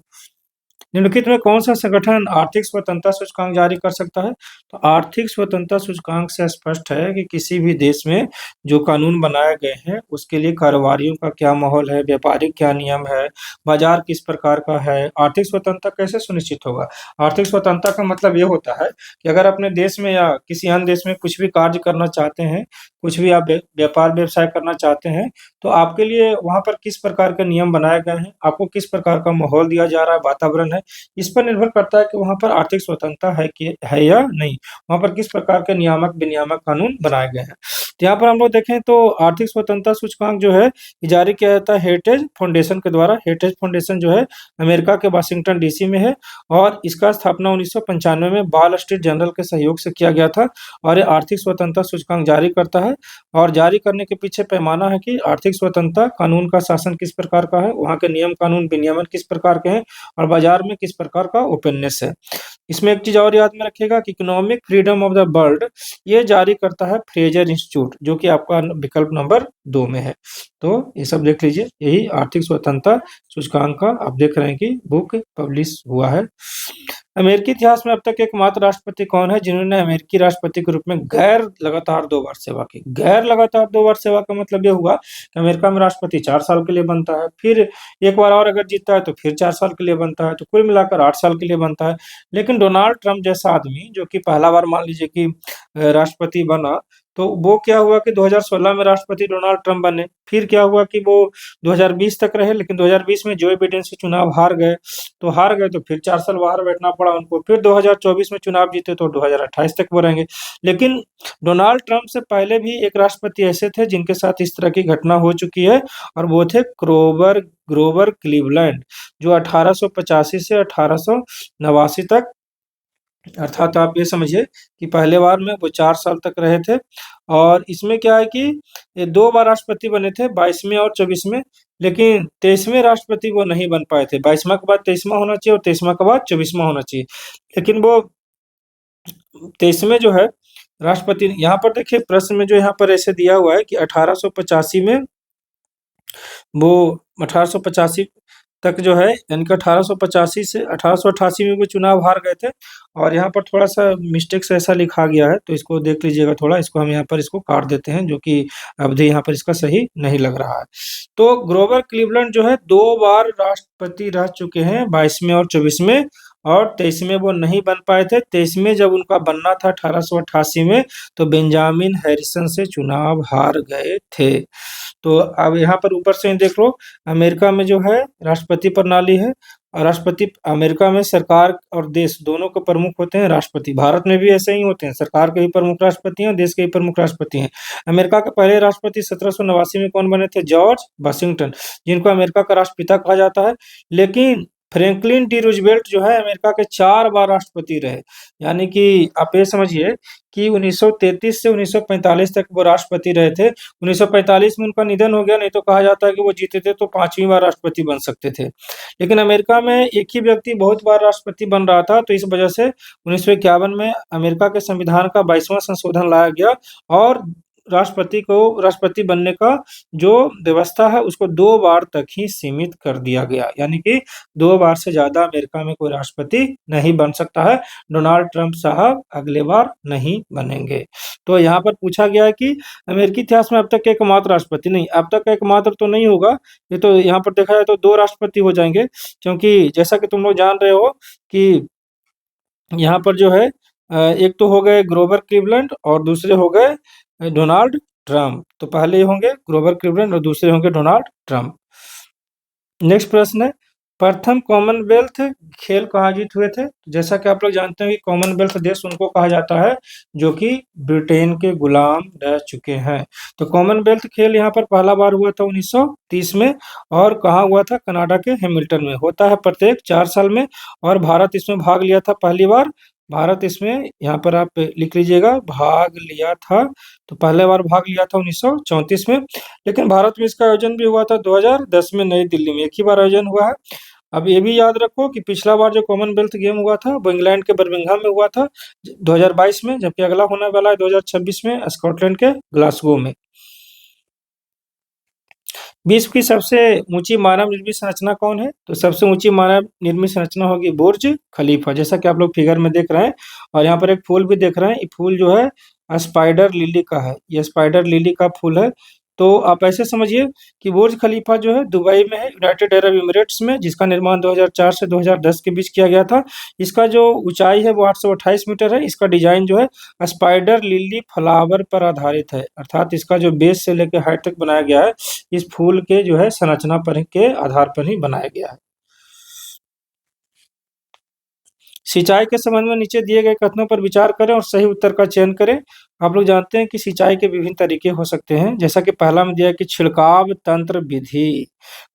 निम्नलिखित में कौन सा संगठन आर्थिक स्वतंत्रता सूचकांक जारी कर सकता है? तो आर्थिक स्वतंत्रता सूचकांक से स्पष्ट है कि किसी भी देश में जो कानून बनाए गए हैं उसके लिए कारोबारियों का क्या माहौल है, व्यापारिक क्या नियम है, बाजार किस प्रकार का है। आर्थिक स्वतंत्रता कैसे सुनिश्चित होगा? आर्थिक स्वतंत्रता का मतलब ये होता है कि अगर अपने देश में या किसी अन्य देश में कुछ भी कार्य करना चाहते हैं, कुछ भी आप व्यापार व्यवसाय करना चाहते हैं, तो आपके लिए वहाँ पर किस प्रकार के नियम बनाए गए हैं, आपको किस प्रकार का माहौल दिया जा रहा है, वातावरण है, इस पर निर्भर करता है कि वहाँ पर आर्थिक स्वतंत्रता है या नहीं। वहाँ पर किस प्रकार के नियामक विनियामक कानून बनाए गए हैं। तो यहाँ पर हम लोग देखें तो आर्थिक स्वतंत्रता सूचकांक जो है ये जारी किया जाता है हेरिटेज फाउंडेशन के द्वारा। हेरिटेज फाउंडेशन जो है अमेरिका के वाशिंगटन डीसी में है और इसका स्थापना 1995 में वाल स्ट्रीट जर्नल के सहयोग से किया गया था। और ये आर्थिक स्वतंत्रता सूचकांक जारी करता है और जारी करने के पीछे पैमाना है कि आर्थिक स्वतंत्रता, कानून का शासन किस प्रकार का है, वहाँ के नियम कानून विनियमन किस प्रकार के हैं और बाजार में किस प्रकार का ओपननेस है। इसमें एक चीज और याद में रखिएगा कि economic freedom of the world ये जारी करता है फ्रेजर इंस्टीट्यूट, जो कि आपका विकल्प नंबर 2 में है। तो ये सब देख लीजिए, यही आर्थिक स्वतंत्रता सूचकांक का आप देख रहे हैं कि बुक पब्लिश हुआ है। अमेरिकी इतिहास में अब तक एकमात्र राष्ट्रपति कौन है जिन्होंने अमेरिकी राष्ट्रपति के रूप में गैर लगातार 2 बार सेवा की? गैर लगातार 2 बार सेवा का मतलब ये हुआ कि अमेरिका में राष्ट्रपति 4 साल के लिए बनता है, फिर एक बार और अगर जीतता है तो फिर 4 साल के लिए बनता है, तो कुल मिलाकर 8 साल के लिए बनता है। लेकिन डोनाल्ड ट्रंप जैसा आदमी जो कि पहला बार मान लीजिए कि राष्ट्रपति बना, तो वो क्या हुआ कि 2016 में राष्ट्रपति डोनाल्ड ट्रंप बने। फिर क्या हुआ कि वो 2020 तक रहे, लेकिन 2020 में जो बिडेन से चुनाव हार गए, तो हार गए तो फिर 4 साल बाहर बैठना पड़ा उनको। फिर 2024 में चुनाव जीते तो 2028 तक वो रहेंगे। लेकिन डोनाल्ड ट्रंप से पहले भी एक राष्ट्रपति ऐसे थे जिनके साथ इस तरह की घटना हो चुकी है और वो थे ग्रोवर क्लीवलैंड, जो 1885 से 1889 तक, अर्थात आप ये समझिए कि पहले बार में वो 4 साल तक रहे थे। और इसमें क्या है कि ये 2 बार राष्ट्रपति बने थे, 22वें और 24वें, लेकिन 23वें राष्ट्रपति वो नहीं बन पाए थे। 22वां के बाद 23वां होना चाहिए और 23वां के बाद 24वां होना चाहिए। लेकिन वो 23वें जो है राष्ट्रपति, यहाँ पर देखिए प्रश्न में जो यहाँ पर ऐसे दिया हुआ है कि 1885 में वो 1885 तक जो है, यानी कि 1885 से 1888 में वो चुनाव हार गए थे। और यहाँ पर थोड़ा सा मिस्टेक से ऐसा लिखा गया है, तो इसको देख लीजिएगा थोड़ा, इसको हम यहाँ पर इसको काट देते हैं, जो कि अवधि यहाँ पर इसका सही नहीं लग रहा है। तो ग्रोवर क्लीवलैंड जो है 2 बार राष्ट्रपति रह चुके हैं, 22 में और 24 में। और 23 में वो नहीं बन पाए थे। 23 में जब उनका बनना था 1888 में, तो बेंजामिन हैरिसन से चुनाव हार गए थे। तो अब यहाँ पर ऊपर से ही देख लो, अमेरिका में जो है राष्ट्रपति प्रणाली है। और राष्ट्रपति अमेरिका में सरकार और देश दोनों के प्रमुख होते हैं राष्ट्रपति। भारत में भी ऐसे ही होते हैं, सरकार के भी प्रमुख राष्ट्रपति हैं, देश के भी प्रमुख राष्ट्रपति हैं। अमेरिका के पहले राष्ट्रपति 1789 में कौन बने थे? जॉर्ज वाशिंगटन, जिनको अमेरिका का राष्ट्रपिता कहा जाता है। लेकिन फ्रैंकलिन डी रूजवेल्ट जो है अमेरिका के 4 बार राष्ट्रपति रहे। यानी कि आप ये समझिए कि 1933 से 1945 तक वो राष्ट्रपति रहे थे। 1945 में उनका निधन हो गया, नहीं तो कहा जाता है कि वो जीते थे तो 5वीं बार राष्ट्रपति बन सकते थे। लेकिन अमेरिका में एक ही व्यक्ति बहुत बार राष्ट्रपति बन रहा था, तो इस वजह से 1951 में अमेरिका के संविधान का 22वां संशोधन लाया गया। और राष्ट्रपति को राष्ट्रपति बनने का जो व्यवस्था है उसको 2 बार तक ही सीमित कर दिया गया। यानी कि 2 बार से ज्यादा अमेरिका में कोई राष्ट्रपति नहीं बन सकता है। डोनाल्ड ट्रंप साहब अगले बार नहीं बनेंगे। तो यहाँ पर पूछा गया है कि अमेरिकी इतिहास में अब तक एकमात्र राष्ट्रपति, नहीं, अब तक एकमात्र तो नहीं होगा। ये तो यहाँ पर देखा जाए तो 2 राष्ट्रपति हो जाएंगे, क्योंकि जैसा कि तुम लोग जान रहे हो कि यहाँ पर जो है एक तो हो गए ग्रोवर क्लीवलैंड और दूसरे हो गए डोनाल्ड ट्रंप। तो पहले होंगे ग्रोवर क्लीवलैंड और दूसरे होंगे डोनाल्ड ट्रंप। नेक्स्ट प्रश्न है, प्रथम कॉमनवेल्थ खेल कहाँ आयोजित हुए थे? जैसा कि आप लोग जानते हैं कि कॉमनवेल्थ देश उनको कहा जाता है जो कि ब्रिटेन के गुलाम रह चुके हैं। तो कॉमनवेल्थ खेल यहाँ पर पहला बार हुआ था 1930 में। और कहाँ हुआ था? कनाडा के हैमिल्टन में। होता है प्रत्येक 4 साल में। और भारत इसमें भाग लिया था पहली बार। भारत इसमें यहाँ पर आप लिख लीजिएगा, भाग लिया था। तो पहले बार भाग लिया था 1934 में। लेकिन भारत में इसका आयोजन भी हुआ था 2010 में नई दिल्ली में, एक ही बार आयोजन हुआ है। अब ये भी याद रखो कि पिछला बार जो कॉमनवेल्थ गेम हुआ था वो इंग्लैंड के बर्मिंघम में हुआ था 2022 में, जबकि अगला होने वाला है 2026 में स्कॉटलैंड के ग्लासगो में। विश्व की सबसे ऊंची मानव निर्मित संरचना कौन है? तो सबसे ऊंची मानव निर्मित संरचना होगी बुर्ज खलीफा, जैसा कि आप लोग फिगर में देख रहे हैं। और यहाँ पर एक फूल भी देख रहे हैं, ये फूल जो है स्पाइडर लिली का है। ये स्पाइडर लिली का फूल है। तो आप ऐसे समझिए कि बुर्ज खलीफा जो है दुबई में है, यूनाइटेड अरब एमिरेट्स में, जिसका निर्माण 2004 से 2010 के बीच किया गया था। इसका जो ऊंचाई है वो 828 मीटर है। इसका डिजाइन जो है स्पाइडर लिली फ्लावर पर आधारित है, अर्थात इसका जो बेस से लेकर हाइट तक बनाया गया है इस फूल के जो है संरचना पर के आधार पर ही बनाया गया है। सिंचाई के संबंध में नीचे दिए गए कथनों पर विचार करें और सही उत्तर का चयन करें। आप लोग जानते हैं कि सिंचाई के विभिन्न तरीके हो सकते हैं, जैसा कि पहला में दिया है कि छिड़काव तंत्र विधि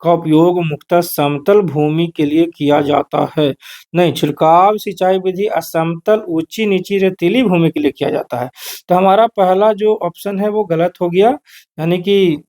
का उपयोग मुख्यतः समतल भूमि के लिए किया जाता है। नहीं, छिड़काव सिंचाई विधि असमतल, ऊंची नीची रेतीली भूमि के लिए किया जाता है। तो हमारा पहला जो ऑप्शन है वो गलत हो गया। यानी कि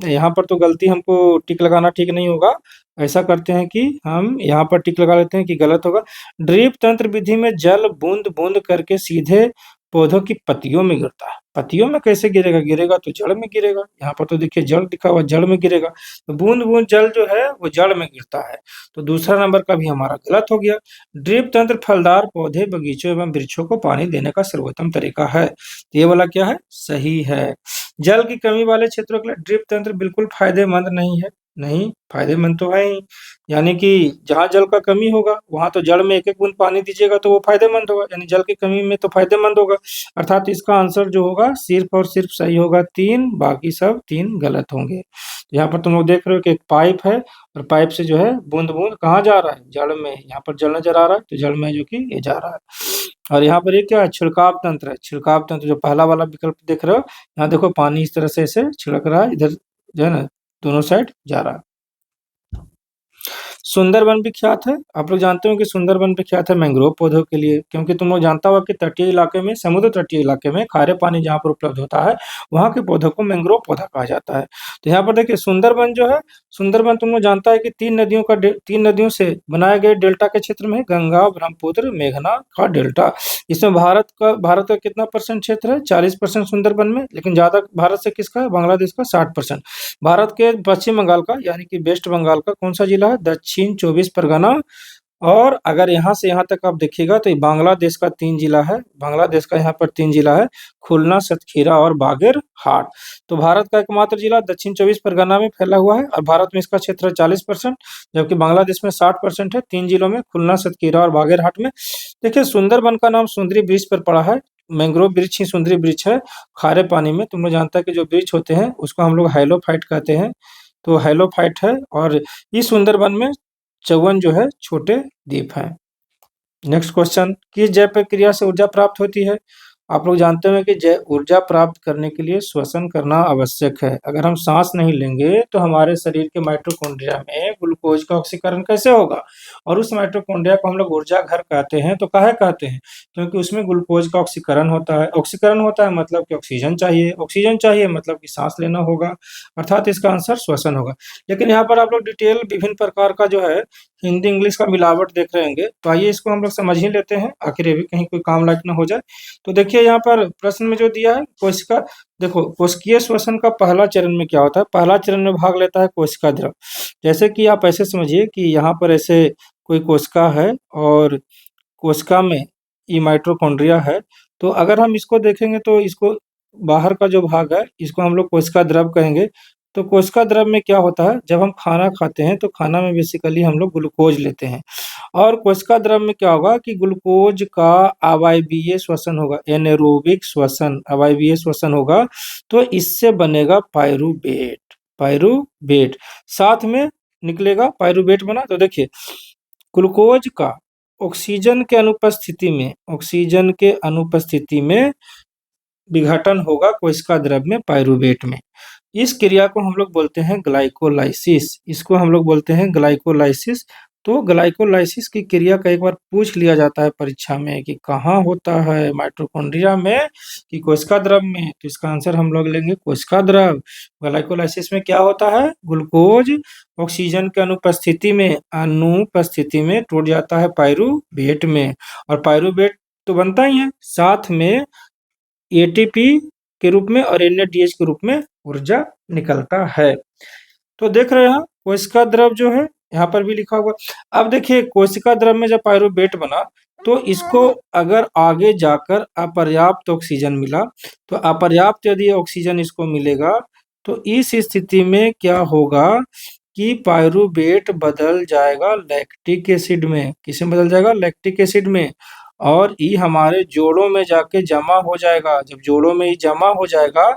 यहाँ पर तो गलती, हमको टिक लगाना ठीक नहीं होगा। ऐसा करते हैं कि हम यहाँ पर टिक लगा लेते हैं कि गलत होगा। ड्रिप तंत्र विधि में जल बूंद बूंद करके सीधे पौधों की पत्तियों में गिरता है। पत्तियों में कैसे गिरेगा? गिरेगा तो जड़ में गिरेगा। यहाँ पर तो देखिए जड़ लिखा हुआ, जड़ में गिरेगा। तो बूंद बूंद जल जो है वो जड़ में गिरता है। तो दूसरा नंबर का भी हमारा गलत हो गया। ड्रिप तंत्र फलदार पौधे, बगीचों एवं वृक्षों को पानी देने का सर्वोत्तम तरीका है। तो ये वाला क्या है? सही है। जल की कमी वाले क्षेत्रों के लिए ड्रिप तंत्र बिल्कुल फायदेमंद नहीं है। नहीं, फायदेमंद तो है ही। यानी कि जहाँ जल का कमी होगा वहां तो जड़ में एक एक बूंद पानी दीजिएगा तो वो फायदेमंद होगा, यानी जल की कमी में तो फायदेमंद होगा। अर्थात इसका आंसर जो होगा सिर्फ और सिर्फ सही होगा 3, बाकी सब 3 गलत होंगे। तो यहाँ पर तुम लोग देख रहे हो कि एक पाइप है और पाइप से जो है बूंद बूंद कहाँ जा रहा है? जड़ में। यहाँ पर जल नजर आ रहा है तो जड़ में जो कि ये जा रहा है। और यहाँ पर ये क्या है? छिड़काव तंत्र है। छिड़काव तंत्र जो पहला वाला विकल्प देख रहे हो, यहाँ देखो पानी इस तरह से ऐसे छिड़क रहा है, इधर जो है ना दोनों साइड जा रहा है। सुंदरबन विख्यात है। आप लोग जानते हो कि सुंदरबन विख्यात है मैंग्रोव पौधों के लिए, क्योंकि तुम लोग जानता होगा कि तटीय इलाके में, समुद्र तटीय इलाके में खारे पानी जहाँ पर उपलब्ध होता है वहाँ के पौधों को मैंग्रोव पौधा कहा जाता है। तो यहाँ पर देखिए सुंदरबन जो है, सुंदरबन तुम लोग जानता है कि 3 नदियों से बनाए गए डेल्टा के क्षेत्र में, गंगा, ब्रह्मपुत्र, मेघना का डेल्टा। इसमें भारत का कितना परसेंट क्षेत्र है? 40% सुंदरबन में। लेकिन ज्यादा भारत से किसका है? बांग्लादेश का 60%। भारत के पश्चिम बंगाल का, यानी कि वेस्ट बंगाल का कौन सा जिला है? दक्षिण 24 परगना, और अगर यहाँ से यहाँ तक आप देखिएगा तो ये बांग्लादेश का 3 जिला है। बांग्लादेश का यहाँ पर 3 जिला है, खुलना, सतखीरा और बागेरहाट। तो भारत का एकमात्र जिला दक्षिण 24 परगना में फैला हुआ है और भारत में इसका क्षेत्र 40%, जबकि बांग्लादेश में 60% है। 3 जिलों में, खुलना, सतखीरा और बागेरहाट में। देखिए, सुंदरबन का नाम सुंदरी वृक्ष पर पड़ा है। मैंग्रोव वृक्ष ही सुंदरी वृक्ष है, खारे पानी में। तुम लोग जानता है कि जो वृक्ष होते हैं उसको हम लोग हाइलोफाइट कहते हैं, तो हाइलोफाइट है। और इस सुंदरबन में 54 जो है छोटे द्वीप हैं। नेक्स्ट क्वेश्चन, किस जैव प्रक्रिया से ऊर्जा प्राप्त होती है? आप लोग जानते हैं कि ऊर्जा प्राप्त करने के लिए श्वसन करना आवश्यक है। अगर हम सांस नहीं लेंगे तो हमारे शरीर के माइटोकॉन्ड्रिया में ग्लूकोज का ऑक्सीकरण कैसे होगा? और उस माइटोकॉन्ड्रिया को हम लोग ऊर्जा घर कहते हैं। तो काहे कहते हैं? क्योंकि उसमें ग्लूकोज का ऑक्सीकरण होता है। ऑक्सीकरण होता है मतलब कि ऑक्सीजन चाहिए, ऑक्सीजन चाहिए मतलब कि सांस लेना होगा, अर्थात इसका आंसर श्वसन होगा। लेकिन यहाँ पर आप लोग डिटेल विभिन्न प्रकार का जो है हिंदी इंग्लिश का मिलावट देख रहे होंगे, तो आइए इसको हम लोग समझ ही लेते हैं, आखिर ये भी कहीं कोई काम लायक ना हो जाए। तो देखिए यहाँ पर प्रश्न में जो दिया है कोशिका, देखो कोशिकीय श्वसन का पहला चरण में क्या होता है? पहला चरण में भाग लेता है कोशिका द्रव। जैसे कि आप ऐसे समझिए कि यहाँ पर ऐसे कोई कोशिका है और कोशिका में ये माइटोकॉन्ड्रिया है। तो अगर हम इसको देखेंगे तो इसको बाहर का जो भाग है इसको हम लोग कोशिका द्रव कहेंगे। तो कोशिका द्रव में क्या होता है, जब हम खाना खाते हैं तो खाना में बेसिकली हम लोग ग्लूकोज लेते हैं, और कोशिका द्रव में क्या होगा कि ग्लूकोज का अवायवीय श्वसन होगा, एनारोबिक श्वसन, अवायवीय श्वसन होगा। तो इससे बनेगा पायरूवेट। पायरूवेट साथ में निकलेगा, पायरूवेट बना। तो देखिए, ग्लूकोज का ऑक्सीजन के अनुपस्थिति में, ऑक्सीजन के अनुपस्थिति में विघटन होगा कोशिका द्रव में, पायरूवेट में। इस क्रिया को हम लोग बोलते हैं ग्लाइकोलाइसिस। इसको हम लोग बोलते हैं ग्लाइकोलाइसिस। तो ग्लाइकोलाइसिस की क्रिया का एक बार पूछ लिया जाता है परीक्षा में कि कहाँ होता है, माइटोकॉन्ड्रिया में कि कोशिका द्रव में? तो इसका आंसर हम लोग लेंगे कोशिका द्रव। ग्लाइकोलाइसिस में क्या होता है? ग्लूकोज ऑक्सीजन के अनुपस्थिति में टूट जाता है पायरूवेट में, और पायरूवेट तो बनता ही है, साथ में एटीपी के रूप में और एनएडीएच के रूप में ऊर्जा निकलता है। तो देख रहे हैं कोशिका द्रव जो है यहाँ पर भी लिखा हुआ। अब देखिए, कोशिका द्रव में जब पायरूवेट बना तो इसको अगर आगे जाकर अपर्याप्त ऑक्सीजन मिला, तो अपर्याप्त यदि ऑक्सीजन इसको मिलेगा तो इस स्थिति में क्या होगा कि पायरूवेट बदल जाएगा लैक्टिक एसिड में। किसमें बदल जाएगा? लैक्टिक एसिड में। और ये हमारे जोड़ों में जाके जमा हो जाएगा। जब जोड़ों में ये जमा हो जाएगा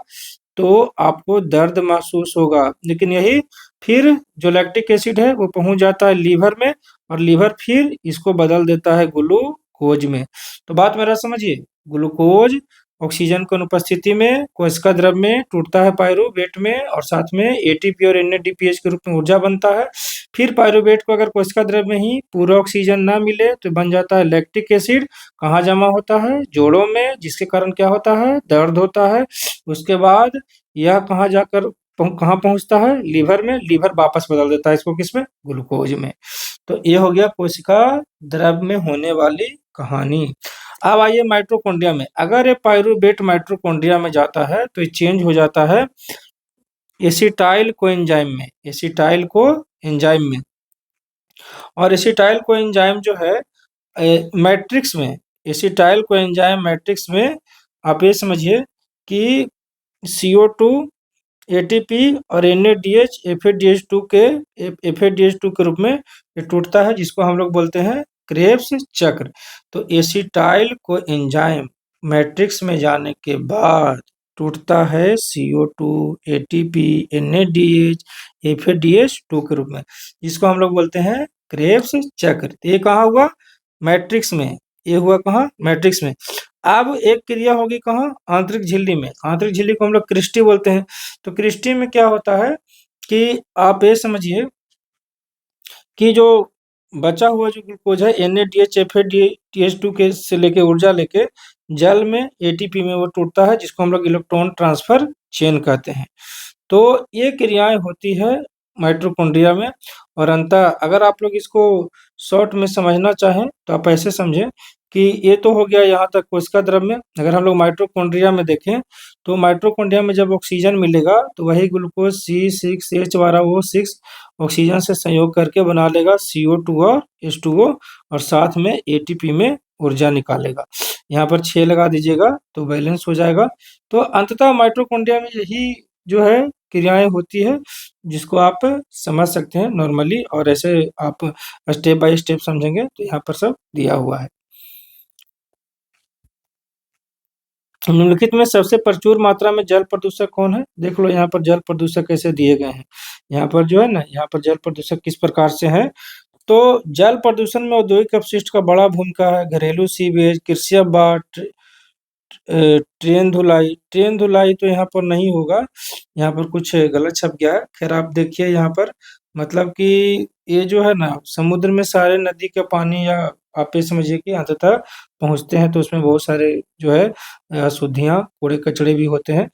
तो आपको दर्द महसूस होगा। लेकिन यही फिर जो लैक्टिक एसिड है वो पहुंच जाता है लीवर में, और लीवर फिर इसको बदल देता है ग्लूकोज में। तो बात मेरा समझिए, ग्लूकोज ऑक्सीजन की अनुपस्थिति में कोशिका द्रव में टूटता है पायरूवेट में, और साथ में एटीपी और एनएडीपीएच के रूप में ऊर्जा बनता है। फिर पायरूवेट को अगर कोशिका द्रव में ही पूरा ऑक्सीजन ना मिले तो बन जाता है लैक्टिक एसिड। कहाँ जमा होता है? जोड़ों में, जिसके कारण क्या होता है? दर्द होता है। उसके बाद यह कहाँ जाकर कहाँ पहुंचता है? लीवर में। लीवर वापस बदल देता है इसको किसमें? ग्लूकोज में। तो ये हो गया कोशिका द्रव में होने वाली कहानी। अब आइए माइटोकॉन्ड्रिया में। अगर ये पायरूवेट माइटोकॉन्ड्रिया में जाता है तो ये चेंज हो जाता है एसिटाइल कोएंजाइम में, एसिटाइल कोएंजाइम में। और एसिटाइल कोएंजाइम जो है मैट्रिक्स में, एसिटाइल कोएंजाइम मैट्रिक्स में आप ये समझिए कि CO2, एटीपी और एनएडीएच एफएडीएच2 के रूप में ये टूटता है, जिसको हम लोग बोलते हैं क्रेब्स चक्र। तो एसिटाइल कोएंजाइम मैट्रिक्स में जाने के बाद टूटता है CO2, एटीपी, एनएडीएच, एफएडीएच2 के रूप में, जिसको हम लोग बोलते हैं क्रेब्स चक्र। तो ये कहाँ हुआ? मैट्रिक्स में। ये हुआ कहाँ? मैट्रिक्स में। अब एक क्रिया होगी कहाँ? आंतरिक झिल्ली में। आंतरिक झिल्ली को हम लोग क्रिस्टी बोलते हैं। तो क्रिस्टी में क्या होता है कि आप ये समझिए कि जो बचा हुआ जो ग्लूकोज है NADH FADH2 के से लेके ऊर्जा लेके जल में ATP में वो टूटता है, जिसको हम लोग इलेक्ट्रॉन ट्रांसफर चेन कहते हैं। तो ये क्रियाएं होती है माइटोकॉन्ड्रिया में। और अंततः अगर आप लोग इसको शॉर्ट में समझना चाहें तो आप ऐसे समझें कि ये तो हो गया यहाँ तक कोशिका द्रव्य। अगर हम लोग माइटोकॉन्ड्रिया में देखें तो माइटोकॉन्ड्रिया में जब ऑक्सीजन मिलेगा तो वही ग्लूकोज C6H12O6 ऑक्सीजन से संयोग करके बना लेगा CO2 और H2O और साथ में ATP में ऊर्जा निकालेगा। यहाँ पर 6 लगा दीजिएगा तो बैलेंस हो जाएगा। तो अंततः माइटोकॉन्ड्रिया में यही जो है क्रियाएं होती है, जिसको आप समझ सकते हैं नॉर्मली, और ऐसे आप स्टेप बाय स्टेप समझेंगे तो यहाँ पर सब दिया हुआ है। निम्नलिखित में सबसे प्रचुर मात्रा में जल प्रदूषक कौन है? देख लो यहाँ पर जल प्रदूषक कैसे दिए गए हैं। यहाँ पर जो है ना, यहाँ पर जल प्रदूषक किस प्रकार से है। तो जल प्रदूषण में औद्योगिक अपशिष्ट का बड़ा भूमिका है। घरेलू सीवेज, कृषि अपवाद, ट्रेन धुलाई तो यहाँ पर नहीं होगा, यहाँ पर कुछ गलत छप गया है। खैर आप देखिए यहाँ पर, मतलब कि ये जो है ना समुद्र में सारे नदी के पानी, या आप ये समझिए कि अंततः पहुँचते हैं तो उसमें बहुत सारे जो है अशुद्धियाँ, कूड़े कचड़े भी होते हैं।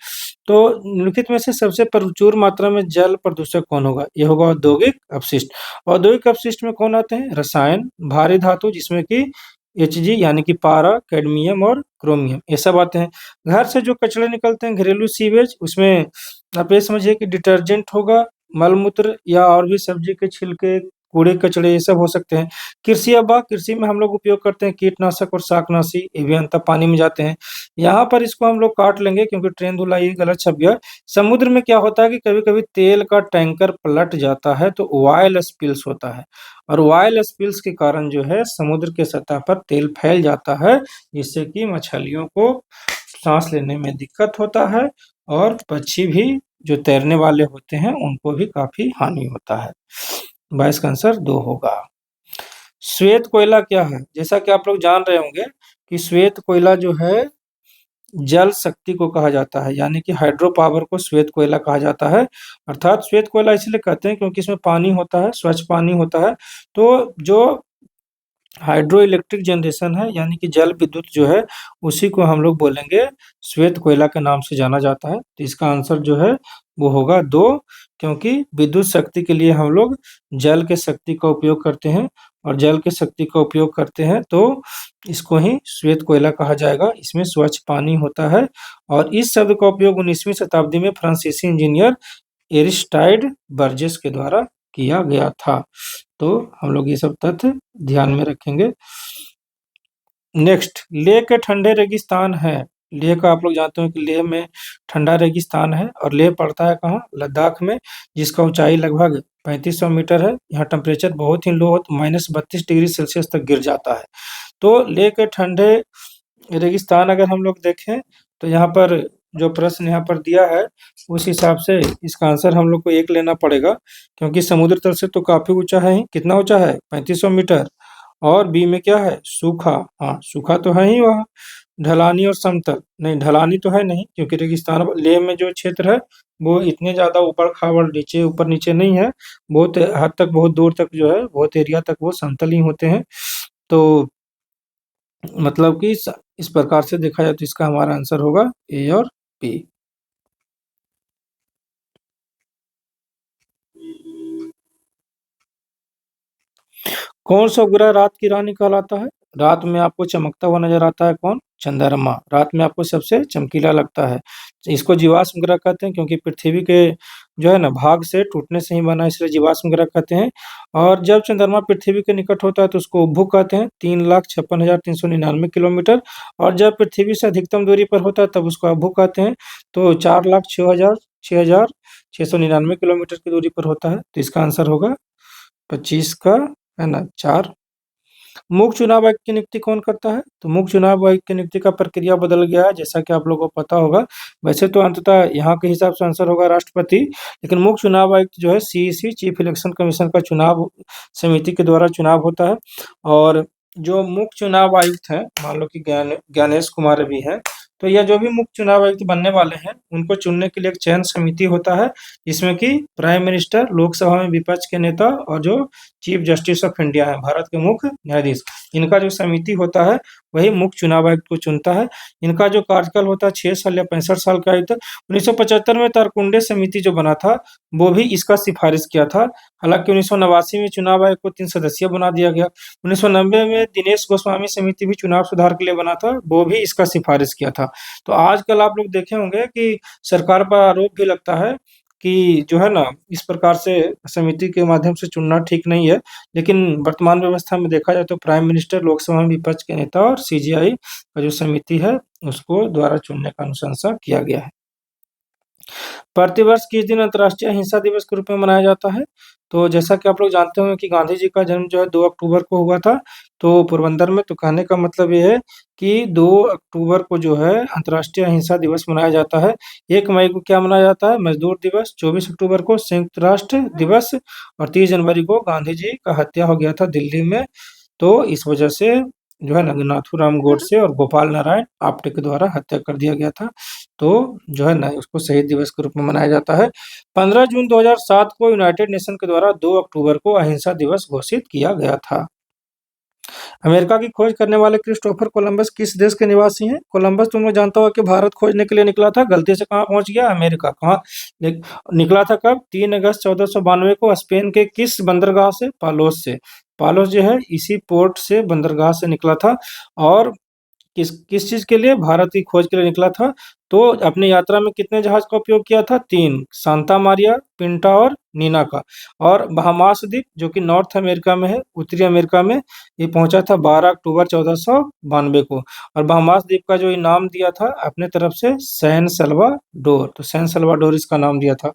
तो निम्नलिखित में से सबसे प्रचुर मात्रा में जल प्रदूषक कौन होगा? ये होगा औद्योगिक अपशिष्ट। औद्योगिक अपशिष्ट में कौन आते हैं? रसायन, भारी धातु जिसमें कि Hg यानी कि पारा, कैडमियम और क्रोमियम, ये सब आते हैं। घर से जो कचरे निकलते हैं, घरेलू सीवेज, उसमें आप ये समझिए कि डिटर्जेंट होगा, मल-मूत्र या और भी सब्जी के छिलके, कूड़े कचड़े, ये सब हो सकते हैं। कृषि अपवाद, कृषि में हम लोग उपयोग करते हैं कीटनाशक और शाकनाशी, ये भी अंततः पानी में जाते हैं। यहाँ पर इसको हम लोग काट लेंगे क्योंकि ट्रेन धुलाई गलत छप गया। समुद्र में क्या होता है कि कभी-कभी तेल का टैंकर पलट जाता है तो ऑयल स्पिल्स होता है, और ऑयल स्पिल्स के कारण जो है समुद्र के सतह पर तेल फैल जाता है, जिससे कि मछलियों को सांस लेने में दिक्कत होता है, और पक्षी भी जो तैरने वाले होते हैं उनको भी काफी हानि होता है। 22 का आंसर 2 होगा। श्वेत कोयला क्या है? जैसा कि आप लोग जान रहे होंगे कि श्वेत कोयला जो है जल शक्ति को कहा जाता है, यानी कि हाइड्रो पावर को श्वेत कोयला कहा जाता है। अर्थात श्वेत कोयला इसलिए कहते हैं क्योंकि इसमें पानी होता है, स्वच्छ पानी होता है। तो जो हाइड्रो इलेक्ट्रिक जनरेशन है, यानी कि जल विद्युत जो है, उसी को हम लोग बोलेंगे श्वेत कोयला के नाम से जाना जाता है। तो इसका आंसर जो है वो होगा 2, क्योंकि विद्युत शक्ति के लिए हम लोग जल के शक्ति का उपयोग करते हैं, और जल के शक्ति का उपयोग करते हैं तो इसको ही श्वेत कोयला कहा जाएगा। इसमें स्वच्छ पानी होता है, और इस शब्द का उपयोग 19वीं शताब्दी में फ्रांसीसी इंजीनियर एरिस्टाइड बर्जेस के द्वारा किया गया था। तो हम लोग ये सब तथ्य ध्यान में रखेंगे। नेक्स्ट, लेह के ठंडे रेगिस्तान है। लेह का आप लोग जानते हो कि लेह में ठंडा रेगिस्तान है, और लेह पड़ता है कहाँ? लद्दाख में, जिसका ऊंचाई लगभग 3500 मीटर है। यहाँ टेम्परेचर बहुत ही लो हो, तो -32 डिग्री सेल्सियस तक गिर जाता है। तो लेह के ठंडे रेगिस्तान अगर हम लोग देखें तो यहाँ पर जो प्रश्न यहाँ पर दिया है उस हिसाब से इसका आंसर हम लोग को 1 लेना पड़ेगा, क्योंकि समुद्र तल से तो काफी ऊंचा है ही। कितना ऊंचा है? 3500 मीटर। और बी में क्या है? सूखा। हाँ, सूखा तो है ही वहाँ। ढलानी और समतल नहीं, ढलानी तो है नहीं, क्योंकि रेगिस्तान लेह में जो क्षेत्र है वो इतने ज्यादा ऊबड़ खाबड़ नीचे ऊपर नीचे नहीं है। बहुत हद तक, बहुत दूर तक जो है, बहुत एरिया तक वो समतल ही होते हैं। तो मतलब कि इस प्रकार से देखा जाए तो इसका हमारा आंसर होगा ए और बी। कौन सा उपग्रह रात की रानी कहलाता है? रात में आपको चमकता हुआ नजर आता है कौन? चंद्रमा। रात में आपको सबसे चमकीला लगता है। इसको जीवाश्म ग्रह कहते हैं, क्योंकि पृथ्वी के जो है ना भाग से टूटने से ही बना है, इसलिए जीवाश्म ग्रह कहते हैं। और जब चंद्रमा पृथ्वी के निकट होता है तो उसको उपभुक कहते हैं, 3,56,399 किलोमीटर। और जब पृथ्वी से अधिकतम दूरी पर होता है तब उसको अभुक कहते हैं, तो 4,06,699 किलोमीटर की दूरी पर होता है। तो इसका आंसर होगा 25 का, है ना, 4। मुख्य चुनाव आयुक्त की नियुक्ति कौन करता है? तो मुख्य चुनाव आयुक्त की नियुक्ति का प्रक्रिया बदल गया है, जैसा कि आप लोगों को पता होगा। वैसे तो अंततः यहाँ के हिसाब से आंसर होगा राष्ट्रपति, लेकिन मुख्य चुनाव आयुक्त जो है CEC, चीफ इलेक्शन कमीशन का चुनाव समिति के द्वारा चुनाव होता है। और जो मुख्य चुनाव आयुक्त हैं, मान लो कि ज्ञानेश कुमार भी हैं, तो यह जो भी मुख्य चुनाव आयुक्त बनने वाले हैं उनको चुनने के लिए एक चयन समिति होता है, जिसमें कि प्राइम मिनिस्टर, लोकसभा में विपक्ष के नेता और जो चीफ जस्टिस ऑफ इंडिया है, भारत के मुख्य न्यायाधीश, इनका जो समिति होता है वही मुख्य चुनाव आयुक्त को चुनता है। इनका जो कार्यकाल होता है 6 साल या 65 साल का आयुक्त। 1975 में तारकुंडे समिति जो बना था वो भी इसका सिफारिश किया था। हालांकि 1989 में चुनाव आयोग को 3 सदस्यीय बना दिया गया। 1990 में दिनेश गोस्वामी समिति भी चुनाव सुधार के लिए बना था, वो भी इसका सिफारिश किया था। तो आजकल आप लोग देखे होंगे कि सरकार पर आरोप भी लगता है कि जो है ना, इस प्रकार से समिति के माध्यम से चुनना ठीक नहीं है। लेकिन वर्तमान व्यवस्था में देखा जाए तो प्राइम मिनिस्टर, लोकसभा में विपक्ष के नेता और सीजीआई का जो समिति है उसको द्वारा चुनने का अनुशंसा किया गया है। प्रतिवर्ष किस दिन अंतर्राष्ट्रीय अहिंसा दिवस के रूप में मनाया जाता है? तो जैसा कि आप लोग जानते होंगे कि गांधी जी का जन्म जो है 2 अक्टूबर को हुआ था, तो पोरबंदर में। तो कहने का मतलब ये है कि 2 अक्टूबर को जो है अंतर्राष्ट्रीय अहिंसा दिवस मनाया जाता है। 1 मई को क्या मनाया जाता है? मजदूर दिवस। 24 अक्टूबर को संयुक्त राष्ट्र दिवस और 30 जनवरी को गांधी जी का हत्या हो गया था दिल्ली में। तो इस वजह से जो है ना, नाथूराम गोडसे और गोपाल नारायण आप्टे के द्वारा हत्या कर दिया गया था। तो जो है ना, उसको शहीद दिवस के रूप में मनाया जाता है। 15 जून 2007 को यूनाइटेड नेशन के द्वारा 2 अक्टूबर को अहिंसा दिवस घोषित किया गया था। अमेरिका की खोज करने वाले क्रिस्टोफर कोलंबस किस देश के निवासी हैं? कोलंबस तुम लोग जानता हो कि भारत खोजने के लिए निकला था, गलती से कहाँ पहुंच गया? अमेरिका। कहाँ निकला था? कब? 3 अगस्त 1492 को स्पेन के किस बंदरगाह से? पालोस से। पालोस जो है इसी पोर्ट से, बंदरगाह से निकला था। और किस किस चीज के लिए? भारत की खोज के लिए निकला था। तो अपनी यात्रा में कितने जहाज का उपयोग किया था? 3, सांता मारिया, पिंटा और नीना का। और बहामास द्वीप जो कि नॉर्थ अमेरिका में है, उत्तरी अमेरिका में, ये पहुंचा था 12 अक्टूबर 1492 को। और बहामास द्वीप का जो इनाम दिया था अपने तरफ से, सैन सल्वाडोर। तो सैन सल्वाडोर इसका नाम दिया था।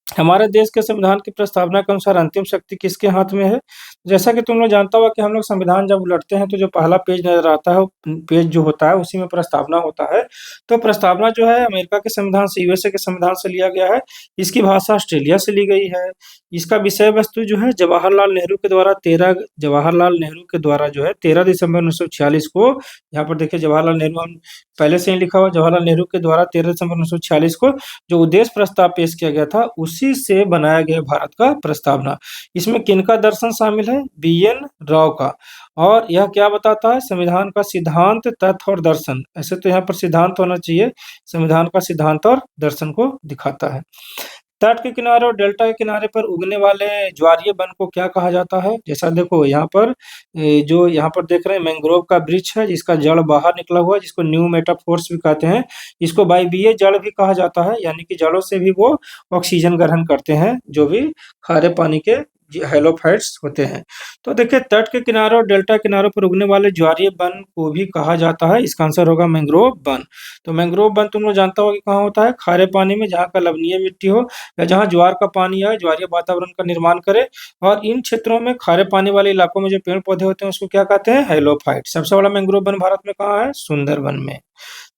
हमारे देश के संविधान की प्रस्तावना के अनुसार अंतिम शक्ति किसके हाथ में है? जैसा कि तुम लोग जानता होगा कि हम लोग संविधान जब उलटते हैं तो जो पहला पेज नजर आता है, पेज जो होता है उसी में प्रस्तावना होता है। तो प्रस्तावना जो है अमेरिका के संविधान से, यूएसए के संविधान से लिया गया है। इसकी भाषा ऑस्ट्रेलिया से ली गई है। इसका विषय वस्तु जो है जवाहरलाल नेहरू के द्वारा जो है 13 दिसंबर 1946 को, यहाँ पर देखिए जवाहरलाल नेहरू, हम पहले से ही लिखा हुआ, जवाहरलाल नेहरू के द्वारा 13 दिसंबर 1946 को जो उद्देश्य प्रस्ताव पेश किया गया था उसी से बनाया गया भारत का प्रस्तावना। इसमें किनका दर्शन शामिल है? BN राव का। और यह क्या बताता है? संविधान का सिद्धांत, तथ्य और दर्शन। ऐसे तो यहाँ पर सिद्धांत होना चाहिए, संविधान का सिद्धांत और दर्शन को दिखाता है। तट के किनारे और डेल्टा के किनारे पर उगने वाले ज्वारीय वन को क्या कहा जाता है? जैसा देखो यहाँ पर जो यहाँ पर देख रहे हैं मैंग्रोव का वृक्ष है, जिसका जड़ बाहर निकला हुआ है, जिसको न्यू मेटाफोर्स भी कहते हैं। इसको वायवीय जड़ भी कहा जाता है, यानी कि जड़ों से भी वो ऑक्सीजन ग्रहण करते हैं, जो भी खारे पानी के हेलोफाइट्स होते हैं। तो देखिए, तट के किनारों और डेल्टा किनारों पर उगने वाले ज्वारीय वन को भी कहा जाता है। इसका आंसर होगा मैंग्रोव वन। तो मैंग्रोव वन तुम लोग जानता हो कि कहाँ होता है? खारे पानी में, जहाँ का लवणीय मिट्टी हो या जहाँ ज्वार का पानी आए, ज्वारीय वातावरण का निर्माण करे। और इन क्षेत्रों में, खारे पानी वाले इलाकों में जो पेड़ पौधे होते हैं उसको क्या कहते हैं? हेलोफाइट। सबसे बड़ा मैंग्रोव वन भारत में कहाँ है? सुंदरबन में।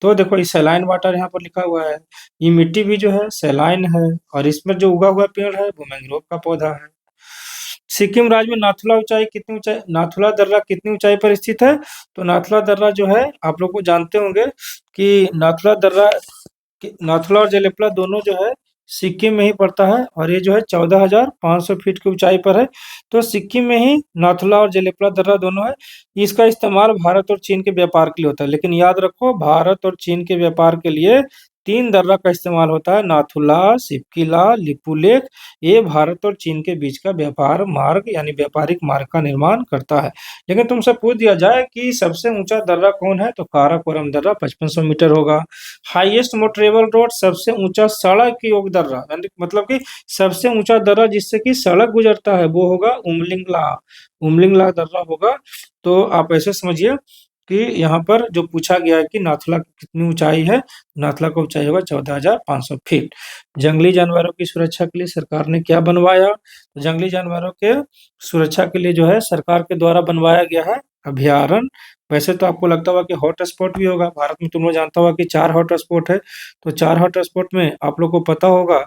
तो देखो, ये सैलाइन वाटर यहाँ पर लिखा हुआ है। ये मिट्टी भी जो है सैलाइन है, और इसमें जो उगा हुआ पेड़ है वो मैंग्रोव का पौधा है। सिक्किम राज्य में नाथुला दर्रा कितनी ऊंचाई पर स्थित है? तो नाथुला दर्रा जो है, आप लोग को जानते होंगे कि नाथुला दर्रा, नाथुला और जेलेपला दोनों जो है सिक्किम में ही पड़ता है, और ये जो है 14,500 फीट की ऊंचाई पर है। तो सिक्किम में ही नाथुला और जेलेपला दर्रा दोनों है। इसका इस्तेमाल भारत और चीन के व्यापार के लिए होता है। लेकिन याद रखो, भारत और चीन के व्यापार के लिए 3 दर्रा का इस्तेमाल होता है: नाथुला, सिपकिला, लिपुलेख। ये भारत और चीन के बीच का व्यापार मार्ग यानी व्यापारिक मार्ग का निर्माण करता है। लेकिन तुमसे पूछ दिया जाए कि सबसे ऊंचा दर्रा कौन है, तो काराकोरम दर्रा 5500 मीटर होगा। हाईएस्ट मोटरेबल रोड, सबसे ऊंचा सड़क योग दर्रा, यानी मतलब कि सबसे ऊंचा दर्रा जिससे कि सड़क गुजरता है, वो होगा उमलिंगला। उमलिंगला दर्रा होगा। तो आप ऐसे समझिए कि यहाँ पर जो पूछा गया है कि नाथुला की कितनी ऊंचाई है, नाथुला का ऊंचाई होगा 14,500 फीट। जंगली जानवरों की सुरक्षा के लिए सरकार ने क्या बनवाया? तो जंगली जानवरों के सुरक्षा के लिए जो है सरकार के द्वारा बनवाया गया है अभयारण्य। वैसे तो आपको लगता होगा कि हॉट स्पॉट भी होगा भारत में, तुम लोग जानता होगा कि 4 हॉट स्पॉट है। तो 4 हॉट स्पॉट में आप लोग को पता होगा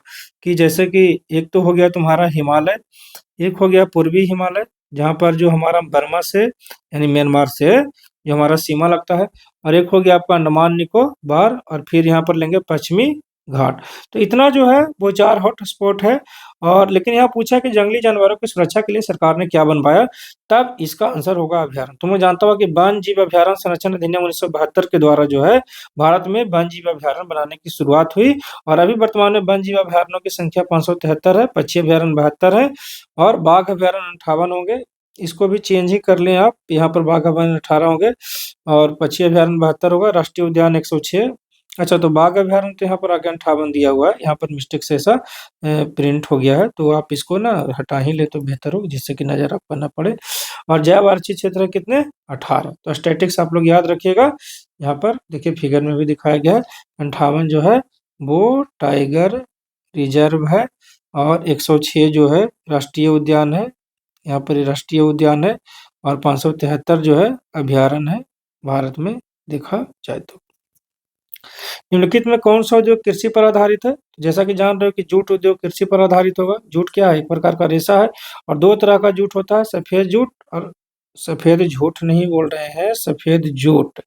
कि जैसे कि एक तो हो गया तुम्हारा हिमालय, एक हो गया पूर्वी हिमालय, जहाँ पर जो हमारा बर्मा से यानी म्यांमार से जो हमारा सीमा लगता है, और एक हो गया आपका अंडमान निकोबार, और फिर यहाँ पर लेंगे पश्चिमी घाट। तो इतना जो है वो 4 हॉट स्पॉट है। और लेकिन यहाँ पूछा कि जंगली जानवरों की सुरक्षा के लिए सरकार ने क्या बनवाया, तब इसका आंसर होगा अभ्यारण्य। तो मैं जानता हूँ कि वन्य जीव अभ्यारण्य संरक्षण अधिनियम 1972 के द्वारा जो है भारत में वन्य जीव अभ्यारण्य बनाने की शुरुआत हुई। और अभी वर्तमान में वन्य जीव अभ्यारण्यों की संख्या 573 है, पक्षी अभ्यारण्य 72 है, और बाघ अभ्यारण्य 58 होंगे। इसको भी चेंज ही कर लें आप, यहाँ पर बाघ अभ्यारण्य 18 होंगे और पक्षी अभ्यारण्य 72 होगा, राष्ट्रीय उद्यान 106। अच्छा, तो बाघ अभ्यारण्य तो यहाँ पर आगे 58 दिया हुआ है, यहाँ पर मिस्टेक से ऐसा प्रिंट हो गया है, तो आप इसको ना हटा ही ले तो बेहतर हो, जिससे कि नजर आपको ना पड़े। और जैव आरक्षित क्षेत्र है कितने, 18। तो स्टैटिक्स आप लोग याद रखिएगा। यहाँ पर देखिए फिगर में भी दिखाया गया है, 58 जो है वो टाइगर रिजर्व है, और 106 जो है राष्ट्रीय उद्यान है, यहाँ पर ये राष्ट्रीय उद्यान है, और 573 जो है अभ्यारण्य है भारत में देखा जाए तो। निम्नलिखित में कौन सा उद्योग कृषि पर आधारित है? जैसा कि जान रहे हो कि जूट उद्योग कृषि पर आधारित होगा। जूट क्या है, एक प्रकार का रेशा है, और दो तरह का जूट होता है, सफेद जूट और सफेद झूठ नहीं बोल रहे हैं, सफेद जूट।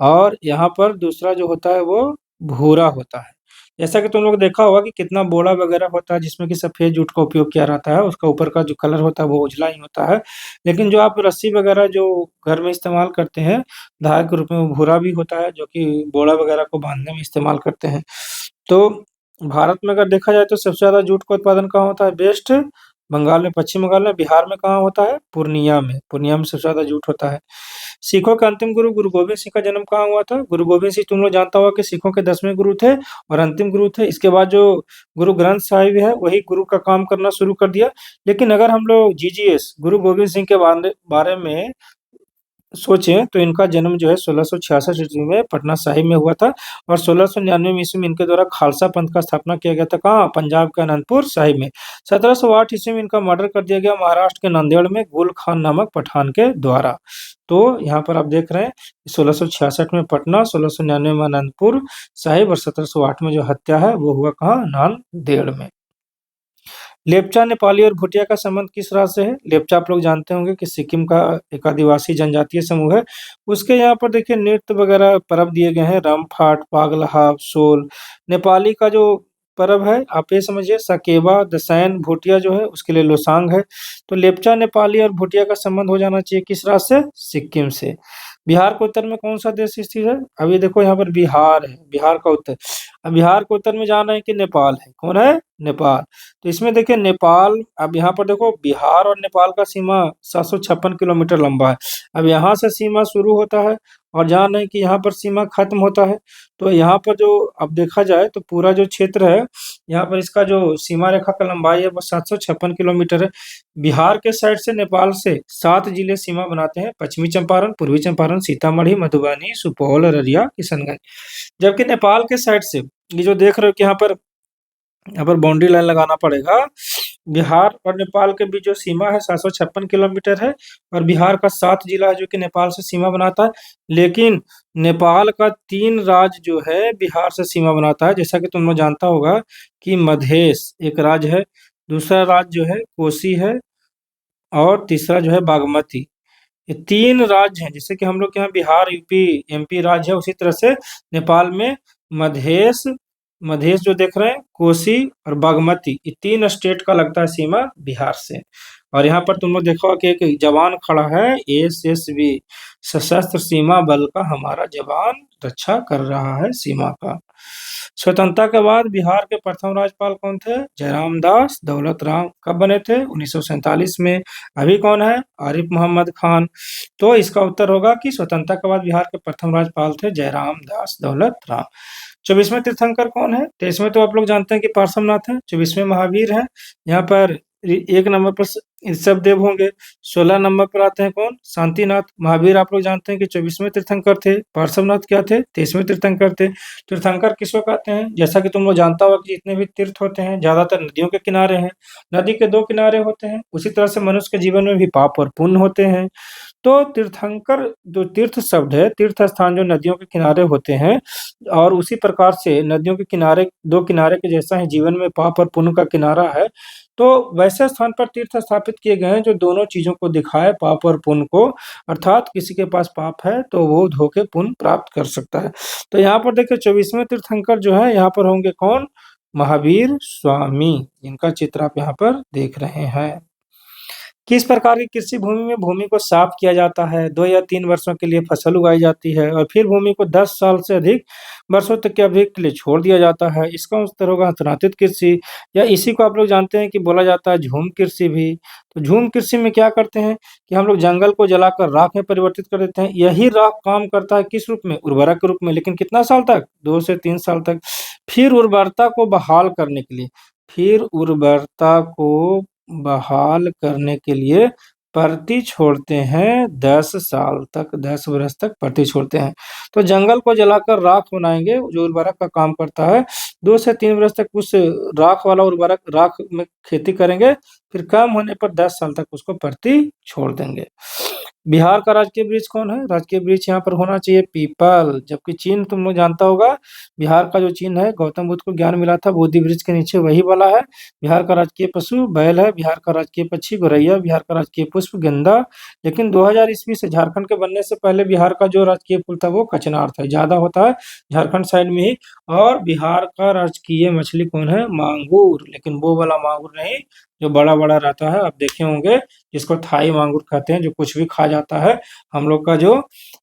और यहाँ पर दूसरा जो होता है वो भूरा होता है। जैसा कि तुम लोग देखा होगा कि कितना बोरा वगैरह होता है जिसमें कि सफेद जूट का उपयोग किया रहता है, उसका ऊपर का जो कलर होता है वो उजला ही होता है। लेकिन जो आप रस्सी वगैरह जो घर में इस्तेमाल करते हैं धागे के रूप में, वो भूरा भी होता है, जो कि बोरा वगैरह को बांधने में इस्तेमाल करते हैं। तो भारत में अगर देखा जाए तो सबसे ज्यादा जूट का उत्पादन कहाँ होता है, वेस्ट बंगाल में, पश्चिम बंगाल में। बिहार में कहाँ होता है, पूर्णिया में। पूर्णिया में सबसे ज्यादा जूट होता है। सिखों के अंतिम गुरु गुरु गोबिंद सिंह का जन्म कहाँ हुआ था? गुरु गोबिंद सिंह तुम लोग जानता होगा कि सिखों के 10वें गुरु थे और अंतिम गुरु थे। इसके बाद जो गुरु ग्रंथ साहिब है वही गुरु का काम करना शुरू कर दिया। लेकिन अगर हम लोग जीजीएस गुरु गोबिंद सिंह के बारे में सोचें तो इनका जन्म जो है 1666 ईस्वी में पटना साहिब में हुआ था, और 1699 ईस्वी में इनके द्वारा खालसा पंथ का स्थापना किया गया था। कहाँ? पंजाब के अनंतपुर साहिब में। 1708 ईस्वी में इनका मर्डर कर दिया गया महाराष्ट्र के नांदेड़ में गुल खान नामक पठान के द्वारा। तो यहाँ पर आप देख रहे हैं 1666 में पटना, 1699 में अनंतपुर साहिब, और 1708 में जो हत्या है वो हुआ कहाँ? नांदेड़ में। लेपचा नेपाली और भूटिया का संबंध किस राज्य से है? लेपचा आप लोग जानते होंगे कि सिक्किम का एक आदिवासी जनजातीय समूह है। उसके यहाँ पर देखिए नृत्य वगैरह पर्व दिए गए हैं, रामफाट, पागलहा, सोल। नेपाली का जो पर्व है आप ये समझिए सकेबा दसैन। भूटिया जो है उसके लिए लोसांग है। तो लेपचा नेपाली और भूटिया का संबंध हो जाना चाहिए किस राज्य से? सिक्किम से। बिहार के उत्तर में कौन सा देश स्थित है? अब ये देखो यहाँ पर बिहार है, बिहार का उत्तर। अब बिहार के उत्तर में जान रहे हैं कि नेपाल है। कौन है? नेपाल। तो इसमें देखिए नेपाल, अब यहाँ पर देखो बिहार और नेपाल का सीमा 756 किलोमीटर लंबा है। अब यहाँ से सीमा शुरू होता है और जान रहे हैं कि यहाँ पर सीमा खत्म होता है। तो यहाँ पर जो अब देखा जाए तो पूरा जो क्षेत्र है यहाँ पर इसका जो सीमा रेखा का लंबाई है वो 756 किलोमीटर है। बिहार के साइड से नेपाल से 7 जिले सीमा बनाते हैं, पश्चिमी चंपारण, पूर्वी चंपारण, सीतामढ़ी, मधुबनी, सुपौल, अररिया, किशनगंज। जबकि नेपाल के साइड से ये जो देख रहे हो कि यहाँ पर बाउंड्री लाइन लगाना पड़ेगा। बिहार और नेपाल के बीच जो सीमा है 756 किलोमीटर है, और बिहार का 7 जिला है जो कि नेपाल से सीमा बनाता है। लेकिन नेपाल का 3 राज्य जो है बिहार से सीमा बनाता है। जैसा कि तुम लोग जानता होगा कि मधेश एक राज्य है, दूसरा राज्य जो है कोसी है, और तीसरा जो है बागमती। ये 3 राज्य हैं। जैसे कि हम लोग के यहाँ बिहार, यूपी, एमपी राज्य है, उसी तरह से नेपाल में मधेश, मधेश जो देख रहे हैं, कोसी और बागमती, ये 3 स्टेट का लगता है सीमा बिहार से। और यहाँ पर तुम लोग देखो कि एक जवान खड़ा है, एसएसबी, सशस्त्र सीमा बल का हमारा जवान रक्षा कर रहा है सीमा का। स्वतंत्रता के बाद बिहार के प्रथम राज्यपाल कौन थे? जयराम दास दौलत राम। कब बने थे? 1947 में। अभी कौन है? आरिफ मोहम्मद खान। तो इसका उत्तर होगा कि स्वतंत्रता के बाद बिहार के प्रथम राज्यपाल थे जयराम दास दौलत राम। 24वें तीर्थंकर कौन है? 23वें तो आप लोग जानते हैं कि पार्श्वनाथ है, 24वें महावीर है। यहाँ पर 1 नंबर पर ऋषभ देव होंगे। 16 नंबर पर आते हैं कौन? शांतिनाथ। महावीर आप लोग जानते हैं कि 24वें तीर्थंकर थे। पार्श्वनाथ क्या थे? 23वें तीर्थंकर थे। तीर्थंकर किसको कहते हैं? जैसा कि तुम लोग जानता होगा कि जितने भी तीर्थ होते हैं ज्यादातर नदियों के किनारे हैं। नदी के 2 किनारे होते हैं। उसी तरह से मनुष्य के जीवन में भी पाप और पुण्य होते हैं। तो तीर्थंकर जो तीर्थ शब्द है, तीर्थ स्थान जो नदियों के किनारे होते हैं, और उसी प्रकार से नदियों के किनारे, दो किनारे के जैसा ही जीवन में पाप और पुण्य का किनारा है। तो वैसे स्थान पर तीर्थ स्थापित किए गए हैं जो दोनों चीजों को दिखाए, पाप और पुण्य को। अर्थात किसी के पास पाप है तो वो धो के पुण्य प्राप्त कर सकता है। तो यहाँ पर देखिए 24वें तीर्थंकर जो है यहाँ पर होंगे कौन? महावीर स्वामी, जिनका चित्र आप यहाँ पर देख रहे हैं। किस प्रकार की कृषि भूमि में भूमि को साफ किया जाता है? 2 या 3 वर्षों के लिए फसल उगाई जाती है और फिर भूमि को 10 साल से अधिक वर्षों तक की अवधि के लिए छोड़ दिया जाता है। इसका उत्तर होगा हस्तनातित कृषि, या इसी को आप लोग जानते हैं कि बोला जाता है झूम कृषि भी। तो झूम कृषि में क्या करते हैं कि हम लोग जंगल को जलाकर राख में परिवर्तित कर देते हैं। यही राख काम करता है किस रूप में? उर्वरक के रूप में, लेकिन कितना साल तक? 2 से 3 साल तक। फिर उर्वरता को बहाल करने के लिए, फिर उर्वरता को बहाल करने के लिए परती छोड़ते हैं 10 साल तक, 10 वर्ष तक परती छोड़ते हैं। तो जंगल को जलाकर राख बनाएंगे जो उर्वरक का काम करता है। 2 से 3 वर्ष तक उस राख वाला उर्वरक, राख में खेती करेंगे, फिर कम होने पर 10 साल तक उसको परती छोड़ देंगे। बिहार का राजकीय वृक्ष कौन है? राजकीय वृक्ष यहाँ पर होना चाहिए पीपल। जबकि चिन्ह तुम लोग जानता होगा, बिहार का जो चिन्ह है, गौतम बुद्ध को ज्ञान मिला था बोधि वृक्ष के नीचे, वही वाला है। बिहार का राजकीय पशु बैल है, बिहार का राजकीय पक्षी गौरैया, बिहार का राजकीय पुष्प गेंदा। लेकिन 2000 ईस्वी से झारखंड के बनने से पहले बिहार का जो राजकीय फूल था वो कचनार था, ज्यादा होता है झारखंड साइड में ही। और बिहार का राजकीय मछली कौन है? मांगूर, लेकिन वो वाला मांगूर नहीं जो बड़ा बड़ा रहता है, आप देखे होंगे, जिसको थाई मांगूर कहते हैं, जो कुछ भी खा जाता है। हम लोग का जो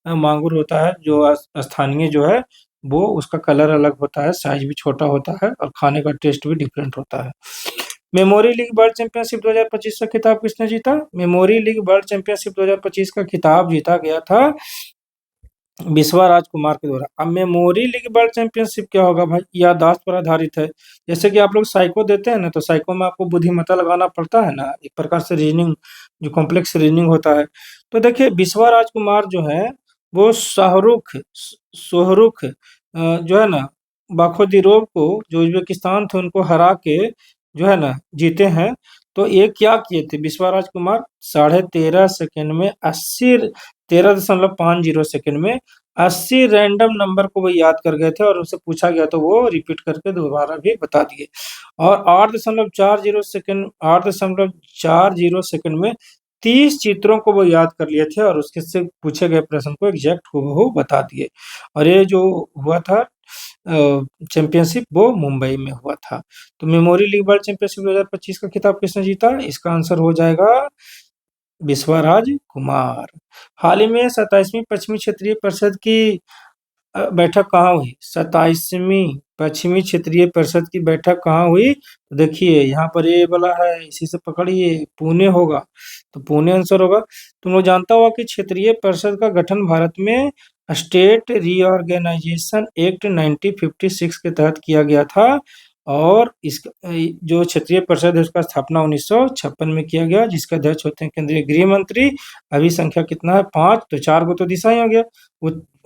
मांगूर होता है, जो स्थानीय जो है, वो उसका कलर अलग होता है, साइज भी छोटा होता है और खाने का टेस्ट भी डिफरेंट होता है। मेमोरी लीग वर्ल्ड चैंपियनशिप 2025 का खिताब किसने जीता? मेमोरी लीग वर्ल्ड चैंपियनशिप 2025 का खिताब जीता गया था बिस्वा राजकुमार के द्वारा। अब मेमोरी लीग वर्ल्ड चैंपियनशिप क्या होगा भाई? याददाश्त पर आधारित है। जैसे कि आप लोग साइको देते हैं ना, तो साइको में आपको बुद्धिमत्ता लगाना पड़ता है ना, एक प्रकार से रीजनिंग, जो कॉम्प्लेक्स रीजनिंग होता है। तो देखिए बिस्वा राजकुमार जो है वो शाहरुख जो है ना, बाखोदिरोव को, जो उज्बेकिस्तान थे, उनको हरा के जो है ना जीते हैं। तो ये क्या किए थे बिस्वा राजकुमार? 13.5 सेकंड में 80, 13.50 सेकंड में 80 रैंडम नंबर को वो याद कर गए थे, और उनसे पूछा गया तो वो रिपीट करके दोबारा भी बता दिए। और 8.40 सेकंड, 8.40 सेकंड में 30 चित्रों को वो याद कर लिए थे, और उसके से पूछे गए प्रश्न को एग्जैक्ट हूबहू बता दिए। और ये जो हुआ था चैंपियनशिप, वो मुंबई में हुआ था। तो मेमोरी लीग वर्ल्ड चैंपियनशिप 2025 का खिताब किसने जीता? इसका आंसर हो जाएगा बिस्वा कुमार। हाल ही में 27वीं पश्चिमी क्षेत्रीय परिषद की बैठक कहाँ हुई? 27वीं पश्चिमी क्षेत्रीय परिषद की बैठक कहाँ हुई? तो देखिए यहाँ पर ये वाला है, इसी से पकड़िए, पुणे होगा, तो पुणे आंसर होगा। तुम लोग जानता होगा कि क्षेत्रीय परिषद का गठन भारत में स्टेट रीऑर्गेनाइजेशन एक्ट 1956 के तहत किया गया था। और इस जो क्षेत्रीय परिषद है उसका स्थापना 1956 में किया गया, जिसके अध्यक्ष होते हैं केंद्रीय गृह मंत्री। अभी संख्या कितना है? 5, तो 4 को तो दिशा ही हो गया,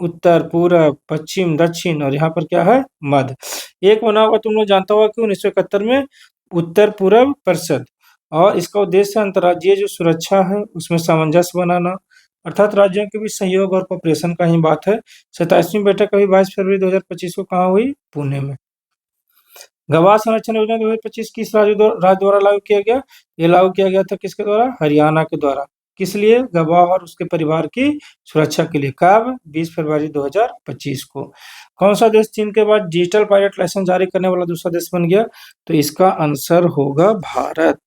उत्तर, पूरब, पश्चिम, दक्षिण, और यहाँ पर क्या है? मध्य। एक बना हुआ तुम लोग जानता होगा कि 1971 में उत्तर पूर्व परिषद, और इसका उद्देश्य अंतर्राज्यीय जो सुरक्षा है उसमें सामंजस्य बनाना, अर्थात राज्यों के बीच सहयोग और कोऑपरेशन का ही बात है। 27वीं बैठक अभी 22 फरवरी 2025 को कहाँ हुई? पुणे में। गवाह संरक्षण योजना 2025 किस राज्य द्वारा लागू किया गया? ये लागू किया गया था किसके द्वारा? हरियाणा के द्वारा। किस लिए? गवाह और उसके परिवार की सुरक्षा के लिए। कब? 20 फरवरी 2025 को। कौन सा देश चीन के बाद डिजिटल पायलट लाइसेंस जारी करने वाला दूसरा देश बन गया? तो इसका आंसर होगा भारत।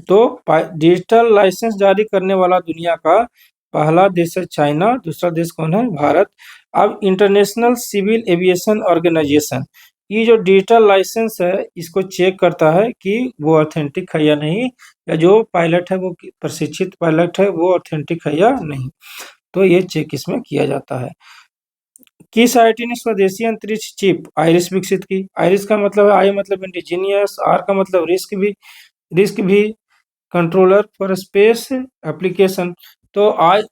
तो डिजिटल लाइसेंस जारी करने वाला दुनिया का पहला देश है चाइना, दूसरा देश कौन है? भारत। अब इंटरनेशनल सिविल एविएशन ऑर्गेनाइजेशन, ये जो डिजिटल लाइसेंस है इसको चेक करता है कि वो ऑथेंटिक है या नहीं, या जो पायलट है वो प्रशिक्षित पायलट है वो ऑथेंटिक है या नहीं। तो ये चेक इसमें किया जाता है। किस आईआईटी ने स्वदेशी अंतरिक्ष चिप आइरिस विकसित की? आइरिस का मतलब है, आई मतलब इंडिजीनियस, आर का मतलब रिस्क भी, कंट्रोलर फॉर स्पेस एप्लीकेशन। तो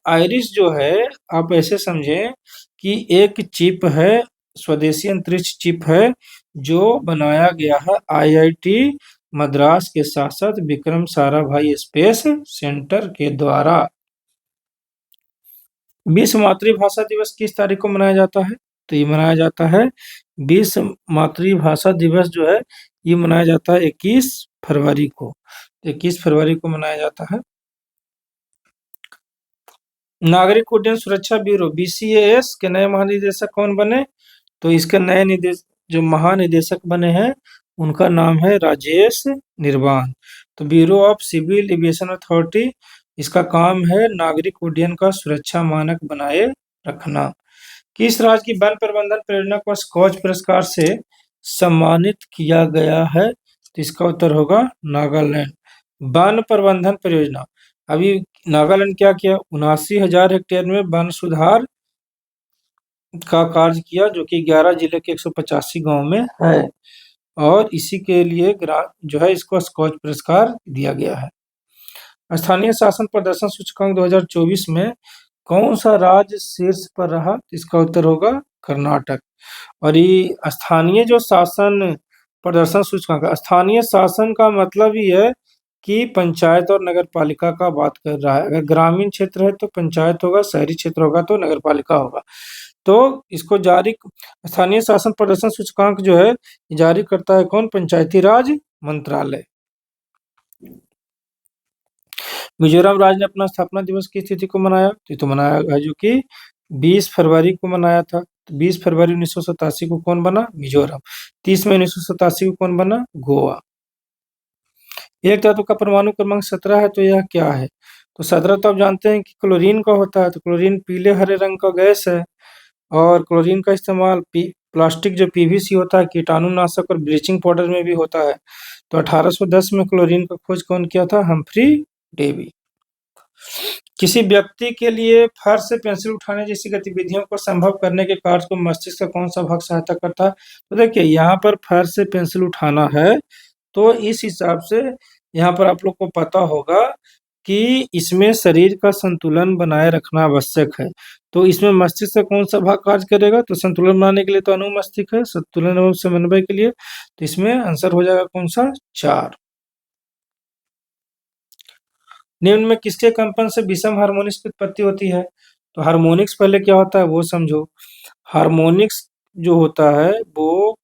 आइरिस जो है, आप ऐसे समझें कि एक चिप है, स्वदेशी अंतरिक्ष चिप है, जो बनाया गया है आईआईटी मद्रास के साथ साथ विक्रम साराभाई स्पेस सेंटर के द्वारा। विश्व मातृभाषा दिवस किस तारीख को मनाया जाता है? तो ये मनाया जाता है विश्व मातृभाषा दिवस जो है ये मनाया जाता है 21 फरवरी को। 21 फरवरी को मनाया जाता है। नागरिक उड्डयन सुरक्षा ब्यूरो BCAS के नए महानिदेशक कौन बने? तो इसके नए जो महानिदेशक बने हैं उनका नाम है राजेश निर्वाण। तो bureau of civil aviation authority, इसका काम है नागरिक उड्डयन का सुरक्षा मानक बनाए रखना। किस राज्य की वन प्रबंधन परियोजना को स्कॉच पुरस्कार से सम्मानित किया गया है? तो इसका उत्तर होगा नागालैंड। वन प्रबंधन परियोजना, अभी नागालैंड क्या किया, 79,000 हेक्टेयर में वन सुधार का कार्य किया जो कि 11 जिले के 185 गांव में है, और इसी के लिए जो है इसको स्कॉच पुरस्कार दिया गया है। स्थानीय शासन प्रदर्शन सूचकांक 2024 में कौन सा राज्य शीर्ष पर रहा? इसका उत्तर होगा कर्नाटक। और ये स्थानीय जो शासन प्रदर्शन सूचकांक, स्थानीय शासन का मतलब ही है कि पंचायत और नगर पालिका का बात कर रहा है। अगर ग्रामीण क्षेत्र है तो पंचायत होगा, शहरी क्षेत्र होगा तो नगर पालिका होगा। तो इसको जारी स्थानीय शासन प्रदर्शन सूचकांक जो है जारी करता है कौन? पंचायती राज मंत्रालय। मिजोरम राज्य ने अपना स्थापना दिवस की तिथि को मनाया? तो मनाया है जो कि 20 फरवरी को मनाया था। तो 20 फरवरी 1987 को कौन बना? मिजोरम। 30 मई 1987 को कौन बना? गोवा। एक धातु का परमाणु क्रमांक 17 है तो यह क्या है? तो 17 तो आप जानते हैं कि क्लोरीन का होता है। तो क्लोरीन पीले हरे रंग का गैस है, और क्लोरीन का इस्तेमाल प्लास्टिक जो PVC होता है, कीटाणुनाशक और ब्लीचिंग पाउडर में भी होता है। तो 1810 में क्लोरीन का खोज कौन किया था? Humphry Davy. किसी व्यक्ति के लिए फर्श से पेंसिल उठाने जैसी गतिविधियों को संभव करने के कार्य को मस्तिष्क का कौन सा भाग सहायता करता है? तो देखिए यहाँ पर फर्श से पेंसिल उठाना है, तो इस हिसाब से यहाँ पर आप लोग को पता होगा कि इसमें शरीर का संतुलन बनाए रखना आवश्यक है। तो इसमें मस्तिष्क का कौन सा भाग कार्य करेगा? तो संतुलन बनाने के लिए तो अनुमस्तिष्क है, संतुलन एवं समन्वय के लिए। तो इसमें आंसर हो जाएगा कौन सा? 4। निम्न में किसके कंपन से विषम हार्मोनिक्स की उत्पत्ति होती है? तो हार्मोनिक्स पहले क्या होता है वो समझो। हार्मोनिक्स जो होता है वो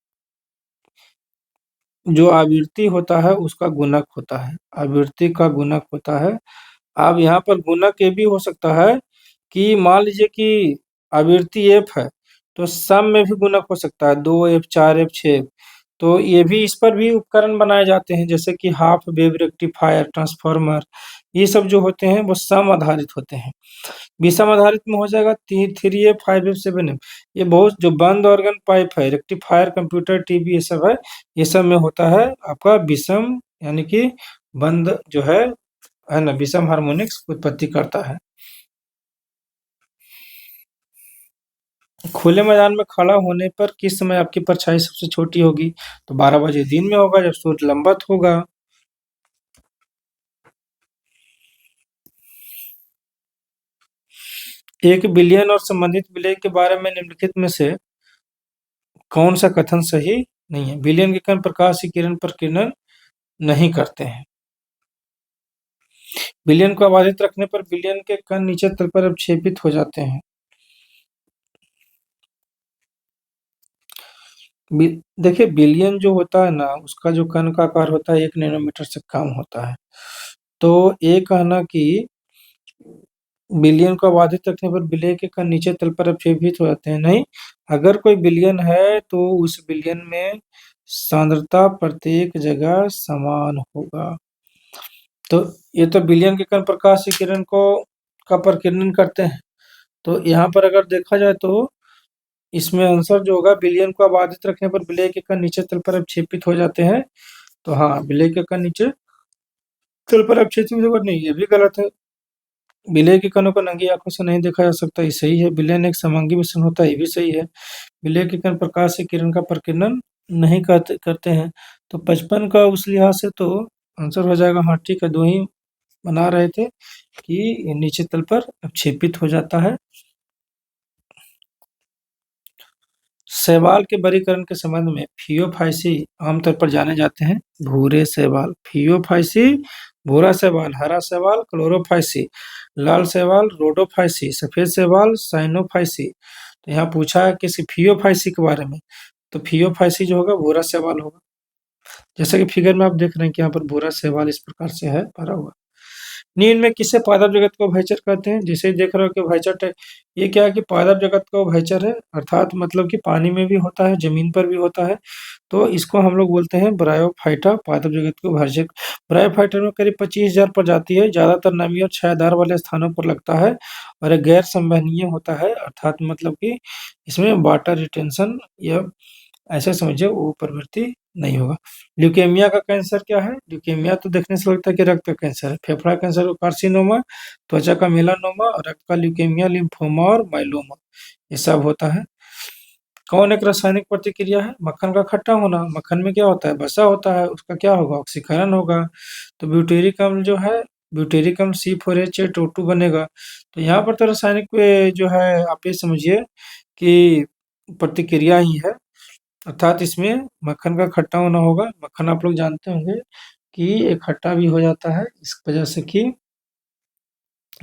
जो आवृत्ति होता है उसका गुणक होता है, आवृत्ति का गुणक होता है। अब यहाँ पर गुणक ये भी हो सकता है कि मान लीजिए कि आवृत्ति f है तो सम में भी गुणक हो सकता है, 2f 4f 6f। तो ये भी, इस पर भी उपकरण बनाए जाते हैं जैसे कि हाफ वेव रेक्टिफायर, ट्रांसफार्मर, ये सब जो होते हैं वो सम आधारित होते हैं। विषम आधारित में हो जाएगा 3f 5f 7f। ये बहुत जो बंद ऑर्गन पाइप है, रेक्टिफायर, कंप्यूटर, टीवी, ये सब है, ये सब में होता है आपका विषम, यानी कि बंद जो है ना, विषम हार्मोनिक्स उत्पत्ति करता है। खुले मैदान में खड़ा होने पर किस समय आपकी परछाई सबसे छोटी होगी? तो 12 बजे दिन में होगा जब सूर्य लंबवत होगा। एक बिलियन और संबंधित विलय के बारे में निम्नलिखित में से कौन सा कथन सही नहीं है? बिलियन के कण प्रकाश की किरण पर किरण नहीं करते हैं। बिलियन को अबाधित रखने पर बिलियन के कण नीचे तल पर अवक्षेपित हो जाते हैं। देखिए बिलियन जो होता है ना, उसका जो कण का आकार होता है 1 नैनोमीटर से कम होता है। तो ये कहना कि बिलियन को अबाधित रखने पर विलय के कण नीचे तल पर अवक्षेपित हो जाते हैं, नहीं। अगर कोई बिलियन है तो उस बिलियन में सांद्रता प्रत्येक जगह समान होगा। तो ये तो बिलियन के कण प्रकाश की किरण को का प्रकीर्णन करते हैं। तो यहाँ पर अगर देखा जाए तो इसमें आंसर जो होगा, बिलियन को अबाधित रखने पर विलय के कण नीचे तल पर अवक्षेपित हो जाते हैं। तो हाँ, विलय के कण नीचे तल पर अवक्षेपित होगा, नहीं, ये भी गलत है। विलय के कणों को नंगी आंखों से नहीं देखा जा सकता, ये सही है। विलयन एक समांगी मिश्रण होता है, ये भी सही है। विलय के कण प्रकाश से किरण का प्रकीर्णन नहीं करते हैं। तो 55 का उस लिहाज से तो आंसर हो जाएगा, हाँ ठीक है, 2 ही बना रहे थे कि नीचे तल पर अवक्षेपित हो जाता है। शैवाल के वर्गीकरण के संबंध में फियोफाइसी आमतौर पर जाने जाते हैं भूरे शैवाल। फियोफाइसी भूरा शैवाल, हरा शैवाल क्लोरोफाइसी। लाल शैवाल रोडोफाइसी, सफेद शैवाल साइनोफाइसी। तो यहाँ पूछा है किसी फियोफाइसी के बारे में, तो फियोफाइसी जो होगा भूरा शैवाल होगा। जैसा कि फिगर में आप देख रहे हैं कि यहाँ पर भूरा शैवाल इस प्रकार से है भरा हुआ। नींद में किसे पादप जगत को उभयचर कहते हैं? जिसे देख रहे हो कि उभयचर ये क्या है कि पादप जगत का उभयचर है, अर्थात मतलब कि पानी में भी होता है, जमीन पर भी होता है। तो इसको हम लोग बोलते हैं ब्रायोफाइटा, पादप जगत के उभयचर। ब्रायोफाइटा में करीब 25,000 प्रजाति है, ज्यादातर नमी और छायादार वाले स्थानों पर लगता है और ये गैर संवहनीय होता है, अर्थात मतलब कि इसमें वाटर रिटेंशन या ऐसे समझिए वो प्रवृत्ति नहीं होगा। ल्यूकेमिया का कैंसर क्या है? ल्यूकेमिया तो देखने से लगता है कि रक्त का कैंसर है। फेफड़ा कैंसर को कार्सिनोमा, त्वचा का मेलानोमा और रक्त का ल्यूकेमिया, लिम्फोमा और माइलोमा, ये सब होता है। कौन एक रासायनिक प्रतिक्रिया है? मक्खन का खट्टा होना। मक्खन में क्या होता है? वसा होता है, उसका क्या होगा? ऑक्सीकरण होगा। तो ब्यूटेरिक अम्ल जो है, ब्यूटेरिक अम्ल C4H8O2 बनेगा। तो यहाँ पर तो रासायनिक जो है आप ये समझिए कि प्रतिक्रिया ही है, अर्थात इसमें मक्खन का खट्टा होना होगा। मक्खन आप लोग जानते होंगे कि ये खट्टा भी हो जाता है इस वजह से कि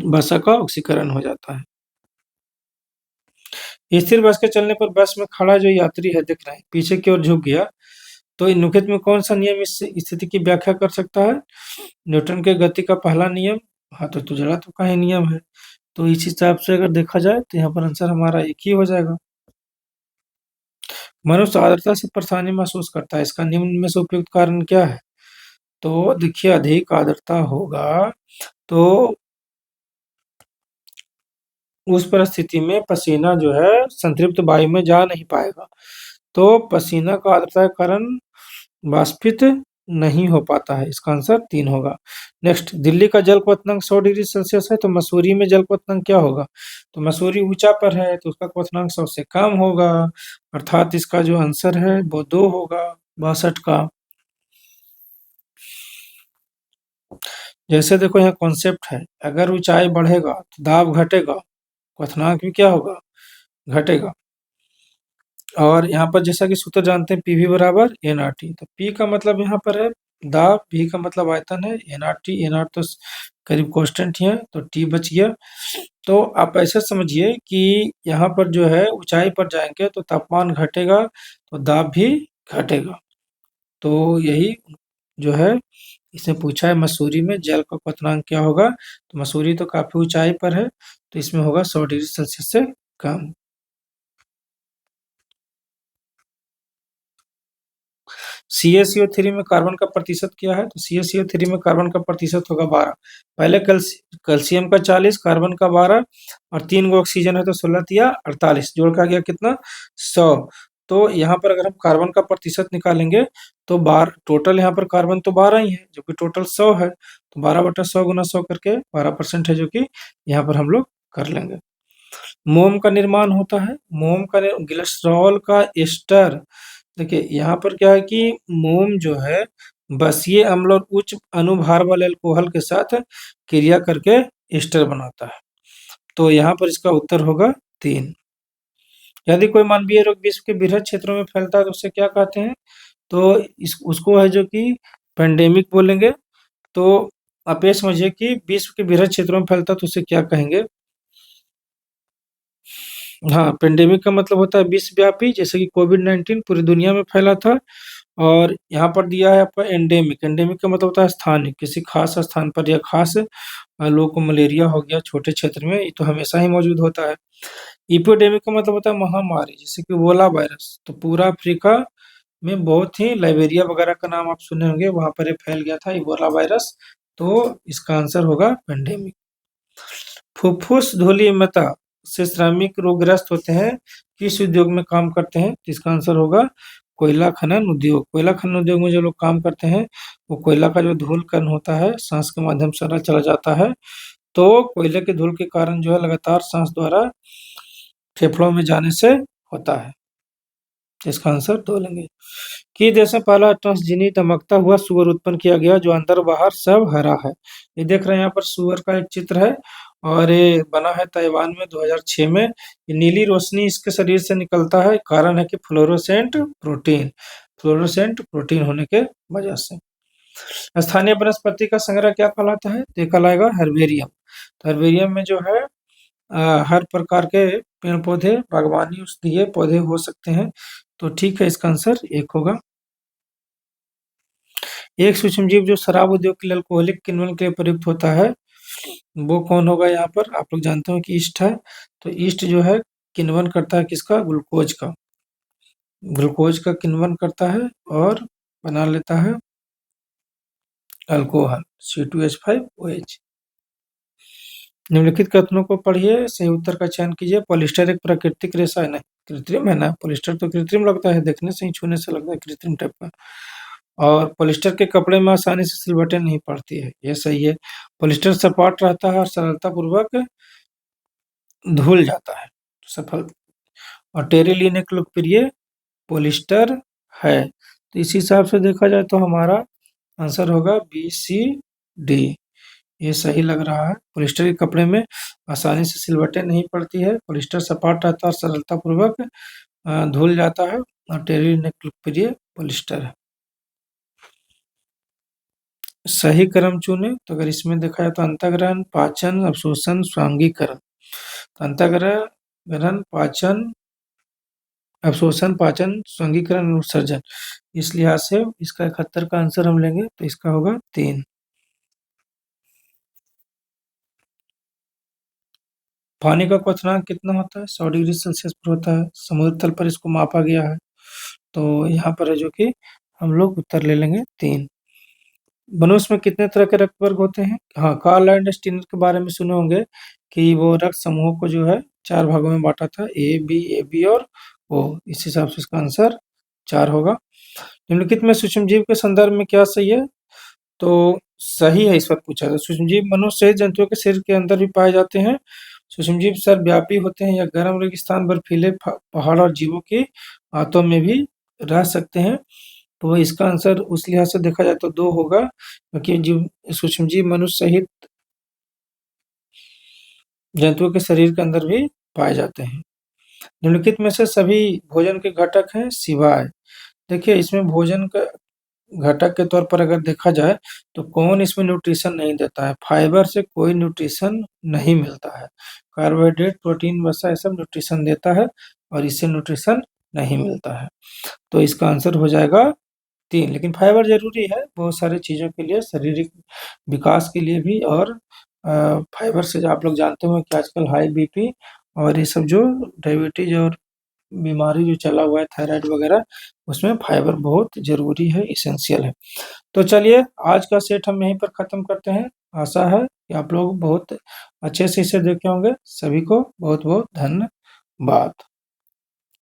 वसा का ऑक्सीकरण हो जाता है। स्थिर बस के चलने पर बस में खड़ा जो यात्री है, दिख रहा है पीछे की ओर झुक गया, तो निम्नलिखित में कौन सा नियम इस स्थिति की व्याख्या कर सकता है? न्यूटन के गति का पहला नियम। हाँ, तो जड़ा तो का ही नियम है। तो इस हिसाब से अगर देखा जाए तो यहाँ पर आंसर हमारा एक ही हो जाएगा। मनुष्य आर्द्रता से परेशानी महसूस करता है, इसका निम्न में से उपयुक्त कारण क्या है? तो देखिए अधिक आर्द्रता होगा तो उस परिस्थिति में पसीना जो है संतृप्त वायु में जा नहीं पाएगा, तो पसीना का आर्द्रता के कारण वाष्पित नहीं हो पाता है। इसका आंसर 3 होगा। नेक्स्ट, दिल्ली का जल क्वथनांक 100 डिग्री सेल्सियस है, तो मसूरी में जल क्वथनांक क्या होगा? तो मसूरी ऊंचा पर है तो उसका क्वथनांक 100 से कम होगा, अर्थात इसका जो आंसर है वो 2 होगा 62 का। जैसे देखो यहाँ कॉन्सेप्ट है, अगर ऊंचाई बढ़ेगा तो दाब घटेगा, क्वथनांक भी क्या होगा? घटेगा। और यहाँ पर जैसा कि सूत्र जानते हैं पीवी बराबर एनआरटी, तो पी का मतलब यहाँ पर है दाब, वी का मतलब आयतन है, एनआरटी एनआर तो करीब कांस्टेंट ही है, तो टी बच गया। तो आप ऐसे समझिए कि यहाँ पर जो है ऊंचाई पर जाएंगे तो तापमान घटेगा तो दाब भी घटेगा। तो यही जो है इसने पूछा है मसूरी में जल का क्वथनांक क्या होगा, तो मसूरी तो काफी ऊंचाई पर है तो इसमें होगा 100 डिग्री सेल्सियस से कम। CaCO3 में कार्बन का प्रतिशत क्या है? तो CaCO3 में कार्बन का प्रतिशत होगा 12। पहले कैल्शियम का 40, कार्बन का 12 और 3 गो ऑक्सीजन है तो 16 तिया 48, जोड़ का गया कितना? 100। तो यहाँ पर अगर हम कार्बन का प्रतिशत निकालेंगे तो 12 टोटल, यहाँ पर कार्बन तो 12 ही है जबकि टोटल 100 है, तो 12/100 गुना 100 करके 12% है, जो कि यहाँ पर हम लोग कर लेंगे। मोम का निर्माण होता है, मोम का ग्लिसरॉल का एस्टर। देखिए यहाँ पर क्या है कि मोम जो है बसीय अम्ल और उच्च अनुभार वाले अल्कोहल के साथ क्रिया करके एस्टर बनाता है, तो यहाँ पर इसका उत्तर होगा 3। यदि कोई मानवीय रोग विश्व के बृहद क्षेत्रों में फैलता है तो उसे क्या कहते हैं? तो इस उसको है जो कि पेंडेमिक बोलेंगे। तो आप ये समझिए कि विश्व के बृहद क्षेत्रों में फैलता है तो उसे क्या कहेंगे? हाँ, पेंडेमिक का मतलब होता है विश्वव्यापी, जैसे कि कोविड-19 पूरी दुनिया में फैला था। और यहाँ पर दिया है आपका एंडेमिक, एंडेमिक का मतलब होता है स्थानिक, किसी खास स्थान पर या खास लोगों को मलेरिया हो गया छोटे क्षेत्र में, ये तो हमेशा ही मौजूद होता है। इपिडेमिक का मतलब होता है महामारी, जैसे कि इबोला वायरस, तो पूरा अफ्रीका में बहुत ही लाइबेरिया वगैरह का नाम आप सुने होंगे, वहां पर ये फैल गया था इबोला वायरस, तो इसका आंसर होगा पेंडेमिक। फुफ्फुस धूलिमता से श्रमिक रोगग्रस्त होते हैं, किस उद्योग में काम करते हैं? तो इसका आंसर होगा कोयला खनन उद्योग। कोयला खनन उद्योग में जो लोग काम करते हैं वो कोयला का जो धूल कण होता है सांस के माध्यम से अंदर चला जाता है, तो कोयले के धूल के कारण जो है लगातार सांस द्वारा फेफड़ों में जाने से होता है। इसका आंसर 2 लेंगे। कि देश में पहला ट्रांसजीनी दमकता हुआ सुअर उत्पन्न किया गया जो अंदर बाहर सब हरा है? ये देख रहे हैं यहाँ पर सुअर का एक चित्र है और ये बना है ताइवान में 2006 में। ये नीली रोशनी इसके शरीर से निकलता है, कारण है कि फ्लोरोसेंट प्रोटीन होने के वजह से। स्थानीय वनस्पति का संग्रह क्या कहलाता है? तो ये कहलाएगा हर्बेरियम। तो हर्बेरियम में जो है हर प्रकार के पेड़ पौधे, बागवानी औषधीय पौधे हो सकते हैं। तो ठीक है, इसका आंसर 1 होगा। एक सूक्ष्मजीव जो शराब उद्योग के लिए अल्कोहलिक किण्वन के लिए प्रयुक्त होता है, वो कौन होगा? यहाँ पर आप लोग जानते हो कि ईस्ट है। तो ईस्ट जो है किण्वन करता है किसका? ग्लूकोज का। ग्लूकोज का किण्वन करता है और बना लेता है अल्कोहल C2H5OH। निम्नलिखित कथनों को पढ़िए, सही उत्तर का चयन कीजिए। पॉलिस्टर एक प्राकृतिक रेशा है। नहीं, कृत्रिम है ना। पॉलिस्टर तो कृत्रिम लगता है, देखने से ही, छूने से लगता है कृत्रिम टाइप का। और पॉलिस्टर के कपड़े में आसानी से सिलवटें नहीं पड़ती है, ये सही है। पॉलिस्टर सपाट रहता है और सरलतापूर्वक धुल जाता है, सफल। और टेरिलीन एक लोकप्रिय पॉलिस्टर है। तो इस हिसाब से देखा जाए तो हमारा आंसर होगा BCD। ये सही लग रहा है। पॉलिस्टर के कपड़े में आसानी से सिलवटें नहीं पड़ती है, पॉलिस्टर सपाट रहता है और सरलतापूर्वक धुल जाता है, और टेरिलीन एक लोकप्रिय पॉलिस्टर है। सही क्रम चुने, तो अगर इसमें देखा जाए तो अंतःग्रहण, पाचन, अवशोषण, स्वांगीकरण। तो अंतःग्रहण, पाचन, अवशोषण, पाचन, स्वांगीकरण, उत्सर्जन। इस लिहाज से इसका 71 का आंसर हम लेंगे, तो इसका होगा 3। पानी का क्वथनांक कितना होता है? 100 डिग्री सेल्सियस पर होता है। समुद्र तल पर इसको मापा गया है। तो यहाँ पर है जो कि हम लोग उत्तर ले लेंगे 3। मनुष्य में कितने तरह के रक्त वर्ग होते हैं? हाँ, कार्ल लैंडस्टीनर के बारे में सुने होंगे कि वो रक्त समूह को जो है 4 भागों में बांटा था, AB और O। इस हिसाब से इसका आंसर 4 होगा। निम्नलिखित में सूक्ष्मजीव के संदर्भ में क्या सही है? तो सही है, इस पर पूछा था। सूक्ष्मजीव मनुष्य सहित जंतुओं के शरीर के अंदर भी पाए जाते हैं। सूक्ष्मजीव सर्वव्यापी होते हैं या गर्म रेगिस्तान, बर्फीले पहाड़ और जीवों की आंतों में भी रह सकते हैं। तो इसका आंसर उस लिहाज से देखा जाए तो 2 होगा, क्योंकि जीव सूक्ष्मजीव मनुष्य सहित जंतुओं के शरीर के अंदर भी पाए जाते हैं। निम्नलिखित में से सभी भोजन के घटक हैं सिवाय। देखिए, इसमें भोजन का घटक के तौर पर अगर देखा जाए तो कौन इसमें न्यूट्रिशन नहीं देता है? फाइबर से कोई न्यूट्रिशन नहीं मिलता है। कार्बोहाइड्रेट, प्रोटीन, वसा, ये सब न्यूट्रिशन देता है, और इससे न्यूट्रिशन नहीं मिलता है। तो इसका आंसर हो जाएगा 3। लेकिन फाइबर जरूरी है बहुत सारी चीज़ों के लिए, शारीरिक विकास के लिए भी। और फाइबर से आप लोग जानते हो कि आजकल हाई BP और ये सब जो डायबिटीज और बीमारी जो चला हुआ है, थायराइड वगैरह, उसमें फाइबर बहुत ज़रूरी है, इसेंशियल है। तो चलिए, आज का सेट हम यहीं पर ख़त्म करते हैं। आशा है कि आप लोग बहुत अच्छे से इसे देखे होंगे। सभी को बहुत बहुत धन्यवाद।